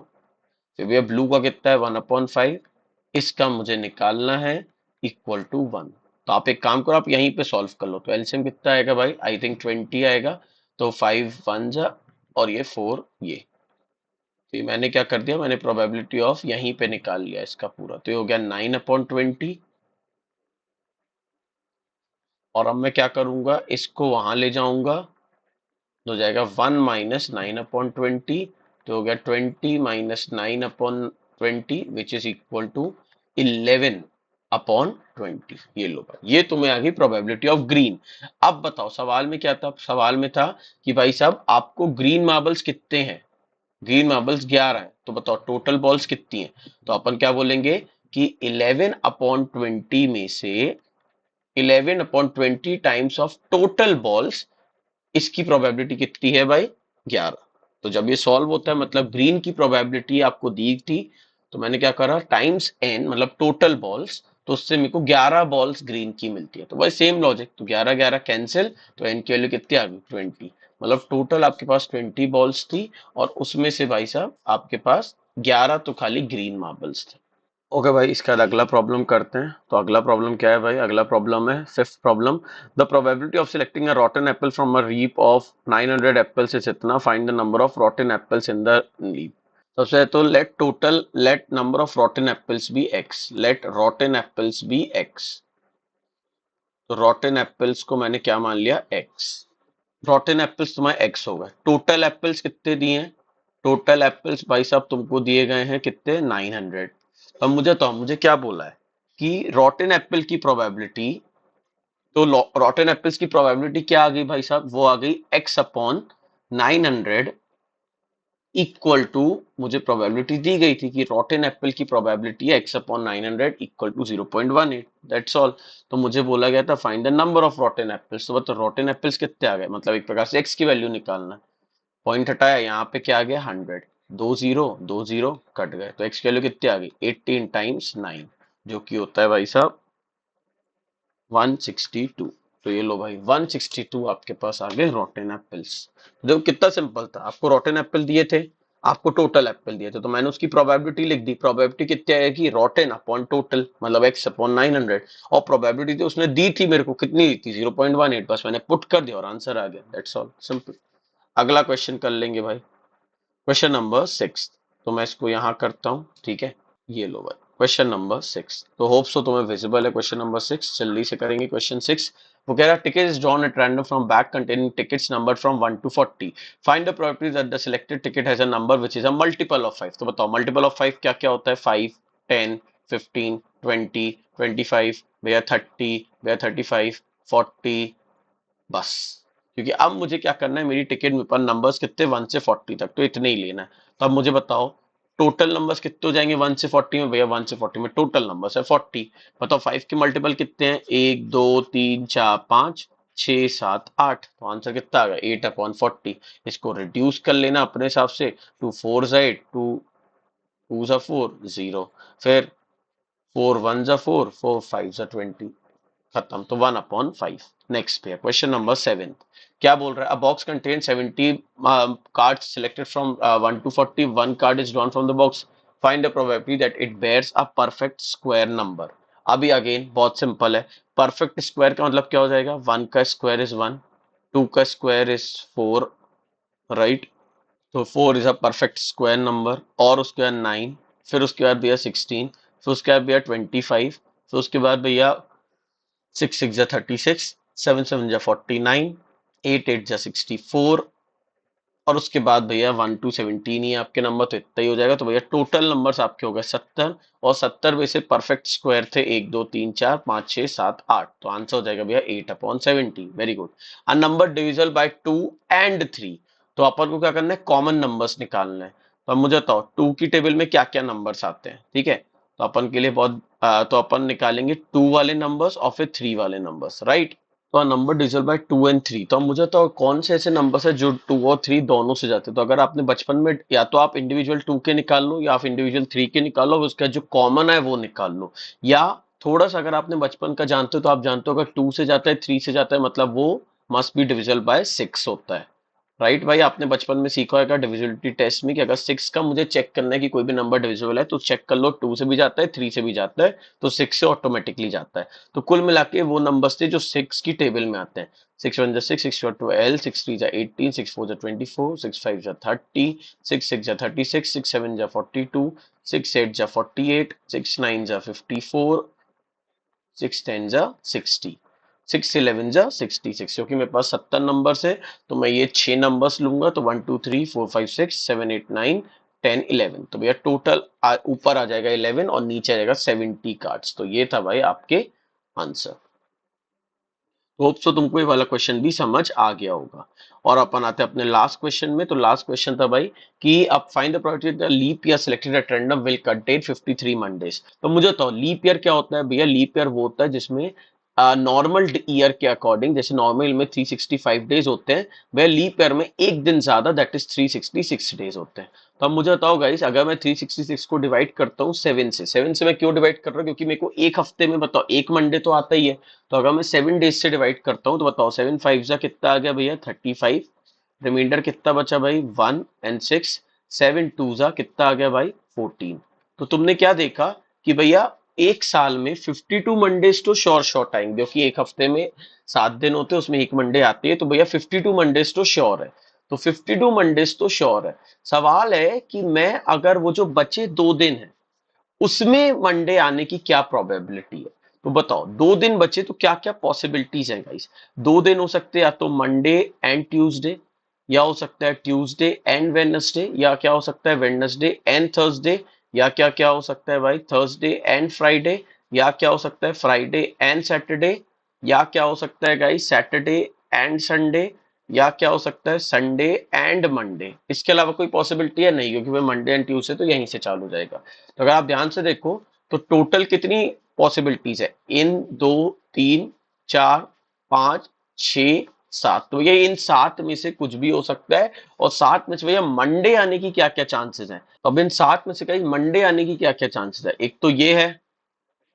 फिर भैया ब्लू का कितना है 1/5, इसका मुझे निकालना है इक्वल टू 1। तो आप एक काम करो, आप यहीं पे सॉल्व कर लो। तो एलसीएम कितना आएगा भाई? आई थिंक 20 आएगा। तो 5 1 जा, और ये 4 ये। तो ये मैंने क्या कर दिया, मैंने प्रोबेबिलिटी ऑफ यहीं पे निकाल लिया इसका पूरा। तो ये हो गया 9/20। और अब मैं क्या करूंगा, इसको वहां ले जाऊंगा, तो हो जाएगा 1 माइनस 9/20। तो हो गया 20 minus 9/20 which is equal to 11/20। ये लो भाई, ये तुम्हें आ गई प्रोबेबिलिटी ऑफ ग्रीन। अब बताओ सवाल में क्या था? सवाल में था कि भाई साहब आपको ग्रीन मार्बल्स कितने हैं? ग्रीन मार्बल्स 11 है, तो बताओ टोटल बॉल्स कितनी है? तो अपन क्या बोलेंगे कि 11/20 में से 11/20 टाइम्स ऑफ टोटल बॉल्स, इसकी प्रोबेबिलिटी कितनी है भाई? 11। तो जब ये सॉल्व होता है, मतलब ग्रीन की प्रोबेबिलिटी आपको दी थी, तो मैंने क्या करा, टाइम्स एन मतलब टोटल बॉल्स, तो उससे मेरे को 11 बॉल्स ग्रीन की मिलती है। तो भाई सेम लॉजिक, तो 11 11 कैंसिल, तो एन की वैल्यू कितनी आ गई? 20। मतलब टोटल आपके पास 20 बॉल्स थी, और उसमें से भाई साहब आपके पास 11 तो खाली ग्रीन मार्बल्स थे। ओके भाई, इसका अगला प्रॉब्लम करते हैं। तो अगला प्रॉब्लम क्या है भाई? अगला प्रॉब्लम है fifth problem, the probability of selecting a rotten apple from a heap of 900 apples is इतना, find the number of rotten apples in the heap. सबसे पहले तो let number of rotten apples be X, let rotten apples be X. तो rotten apples को मैंने क्या मान लिया? एक्स। रॉटन एप्पल्स तुम्हारे एक्स हो गए। टोटल एप्पल्स कितने दिए हैं? टोटल एप्पल्स भाई साहब तुमको दिए गए हैं कितने? 900। अब मुझे क्या बोला है कि रॉटन एप्पल की प्रोबेबिलिटी, तो रॉटन एप्पल्स की प्रोबेबिलिटी क्या आ गई भाई साहब? वो आ गई x/900 इक्वल टू, मुझे प्रोबेबिलिटी दी गई थी कि रॉटन एप्पल की प्रोबेबिलिटी है x/900 equal to 0.18, that's all. तो मुझे बोला गया था find the number of rotten apples. तो बताओ रॉटन एप्पल्स कितने आ गए? मतलब एक प्रकार से x की वैल्यू निकालना है। पॉइंट हटाया, यहाँ पे क्या आ गया? 100। दो जीरो कट गए, तो x की वैल्यू कितनी आ गई? 18 टाइम्स 9, जो कि होता है भाई साहब 162। तो ये लो भाई 162 आपके पास आ गए रॉटन एप्पल्स। देखो कितना सिंपल था, आपको रॉटन एप्पल दिए थे, आपको टोटल एप्पल दिए थे, तो मैंने उसकी प्रोबेबिलिटी लिख दी। प्रोबेबिलिटी कितनी आएगी? रॉटन अपॉन टोटल, मतलब x/900। और प्रोबेबिलिटी तो उसने दी थी मेरे को, कितनी दी थी? 0.18। बस मैंने पुट कर दिया और आंसर आ गया, दैट्स ऑल, सिंपल। अगला क्वेश्चन कर लेंगे भाई, क्वेश्चन नंबर 6। तो मैं इसको यहां करता हूं, ठीक है? ये लो भाई क्वेश्चन नंबर 6। तो होप सो तुम्हें विजिबल है क्वेश्चन नंबर 6। जल्दी से करेंगे क्वेश्चन 6। वो कह रहा है ticket is drawn at random from bag containing tickets number from 1 to 40, find the probability that the selected ticket has a number which is a multiple of 5। तो बताओ मल्टीपल ऑफ 5 क्या क्या होता है? 5, 10, 15, 20, 25, भैया 30, भैया 35, 40, बस। क्योंकि अब मुझे क्या करना है, मेरी टिकट में पर नंबर्स कितने 1 से 40 तक, तो इतने ही लेना है। तो अब मुझे बताओ टोटल नंबर्स कितने हो जाएंगे 1 से 40 में भैया? 1 से 40 में टोटल नंबर्स है 40। बताओ 5 के मल्टीपल कितने हैं? 1 2 3 4 5 6 7 8। तो आंसर कितना आ गया? 8/40। इसको रिड्यूस कर लेना अपने हिसाब से। 2 4 जा 8, 2 2 जा 4 0, फिर 4 1 जा 4, 4 5 जा 20, खत्म। तो 1/5। नेक्स्ट पे क्वेश्चन नंबर 7। क्या बोल रहा है? A box contain 70 cards selected from 1 to 40, one card is drawn from the box, find the probability that it bears a perfect square number. अभी अगेन बहुत सिंपल है। परफेक्ट स्क्वायर का मतलब क्या हो जाएगा? 1 का स्क्वायर इज 1, 2 का स्क्वायर इज 4, राइट? तो 4 is a perfect square number. और उसके बाद 9, फिर उसके बाद भैया 16, फिर उसके बाद भैया 25, फिर उसके बाद भैया 6 6 जा 36, 7 7 जा 49, 8 8 जा 64, और उसके बाद भैया 1 to 17 ही आपके नंबर, तो इतना ही हो जाएगा। तो भैया टोटल नंबर्स आपके हो गए 70, और 70 में से परफेक्ट स्क्वायर थे 1 2 3 4 5 6 7 8। तो आंसर हो जाएगा भैया 8/70। Very good. A number divisible by 2 and 3। तो अपन को क्या करना है? कॉमन नंबर्स निकालना है। तो अब मुझे बताओ 2 की टेबल में क्या क्या नंबर्स आते हैं? ठीक है, तो अपन के लिए बहुत तो अपन निकालेंगे 2 वाले नंबर्स और फिर 3 वाले नंबर्स, राइट? तो नंबर डिविजिबल बाय 2 and 3। तो अब मुझे तो कौन से ऐसे नंबर्स है जो 2 और 3 दोनों से जाते हैं? तो अगर आपने बचपन में, या तो आप इंडिविजुअल 2 के निकाल लो या आप इंडिविजुअल 3 के निकालो, उसका जो कॉमन है वो निकाल लो। या थोड़ा सा अगर आपने बचपन का जानते हो तो आप जानते हो अगर 2 से जाता है 3 से जाता है मतलब वो मस्ट बी डिविजिबल बाय 6 होता है, राइट भाई? आपने बचपन में सीखा होगा डिविजिबिलिटी टेस्ट में कि अगर 6 का मुझे चेक करना है कि कोई भी नंबर डिविजिबल है तो चेक कर लो 2 से भी जाता है 3 से भी जाता है तो 6 से ऑटोमेटिकली जाता है। तो कुल मिला के वो नंबर्स थे जो 6 की टेबल में आते हैं। 6 1 जा 6, 6 2 12, 6 3 जा 18, 6 4 जा 24, 6 5 जा 30, 6 6 जा 36, 6 7 जा 42, 6 8 जा 48, 6 9 जा 54, 6 10 जा 60, 6 11 जा 66। क्योंकि मेरे पास 70 नंबर्स है तो मैं ये 6 नंबर्स लूंगा, तो 1 2 3 4 5 6 7 8 9 10 11। तो भैया टोटल ऊपर आ जाएगा 11 और नीचे आ जाएगा 70 कार्ड्स। तो ये था भाई आपके आंसर। होप सो तुमको ये वाला क्वेश्चन भी समझ आ गया होगा। और अपन आते हैं अपने लास्ट क्वेश्चन में। तो लास्ट क्वेश्चन था भाई कि अब find the probability the leap year selected at random will contain 53 Mondays. तो मुझे तो लीप ईयर क्या होता है भैया? लीप ईयर वो होता है जिसमें नॉर्मल ईयर के अकॉर्डिंग, जैसे नॉर्मल में 365 डेज होते हैं, वह लीप ईयर में एक दिन ज्यादा, दैट इज 366 डेज होते हैं। तो अब मुझे बताओ गाइस, अगर मैं 366 को डिवाइड करता हूँ 7 से मैं क्यों डिवाइड कर रहा हूँ? क्योंकि मेरे को एक हफ्ते में, बताओ, एक मंडे तो आता ही है। तो अगर मैं 7 डेज से डिवाइड करता हूँ तो बताओ 7 5 जा कितना आ गया भैया? 35। रिमाइंडर कितना बचा भाई? 1 and 6। 7 2 जा कितना आ गया भाई? 14। तो तुमने क्या देखा कि भैया एक साल में 52 मंडेज तो श्योर शॉर्ट आएंगे, क्योंकि एक हफ्ते में 7 दिन होते हैं, उसमें एक मंडे आती है, तो भैया 52 मंडेज तो श्योर है। तो 52 मंडेज तो श्योर है। सवाल है कि मैं अगर वो जो बचे 2 दिन है उसमें मंडे आने की क्या प्रोबेबिलिटी है? तो बताओ 2 दिन बचे तो क्या क्या पॉसिबिलिटीज है गाइस? 2 दिन हो सकते हैं या तो मंडे एंड ट्यूसडे, या हो सकता है ट्यूसडे एंड वेडनेसडे, या क्या हो सकता है वेडनेसडे एंड थर्सडे, या क्या क्या हो सकता है भाई थर्सडे एंड फ्राइडे, या क्या हो सकता है फ्राइडे एंड सैटरडे, या क्या हो सकता है गाइस सैटरडे एंड संडे, या क्या हो सकता है संडे एंड मंडे। इसके अलावा कोई पॉसिबिलिटी है? नहीं, क्योंकि भाई मंडे एंड ट्यूसडे तो यहीं से चालू हो जाएगा। तो अगर आप ध्यान से देखो तो टोटल कितनी पॉसिबिलिटीज है? इन दो, तीन, चार, पांच, छ, सात। तो भैया इन सात में से कुछ भी हो सकता है। और सात में से भैया मंडे आने की क्या क्या चांसेस है? अब इन सात में से कहीं मंडे आने की क्या क्या चांसेस है? एक तो ये है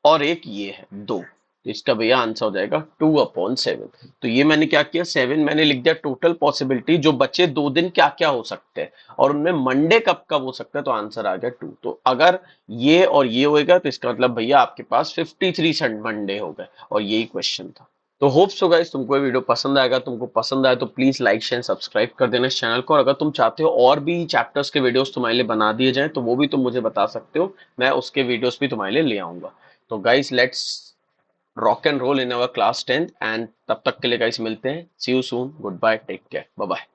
और एक ये है, दो। तो इसका भैया आंसर हो जाएगा 2/7। तो ये मैंने क्या किया, 7 मैंने लिख दिया टोटल पॉसिबिलिटी, जो बचे 2 दिन क्या क्या हो सकते हैं और उनमें मंडे कब कब हो सकता है, तो आंसर आ गया 2। तो अगर ये और ये होएगा तो इसका मतलब भैया आपके पास 53 मंडे हो गए, और यही क्वेश्चन था। तो होप सो गाइस तुमको ये वीडियो पसंद आएगा। तुमको पसंद आए तो प्लीज लाइक शेयर सब्सक्राइब कर देना इस चैनल को। और अगर तुम चाहते हो और भी चैप्टर्स के वीडियोस तुम्हारे लिए बना दिए जाएं तो वो भी तुम मुझे बता सकते हो, मैं उसके वीडियोस भी तुम्हारे लिए ले आऊंगा। तो guys let's rock and roll in our class 10th, and तब तक के लिए गाइस मिलते हैं। See you soon, good bye, take care, bye bye.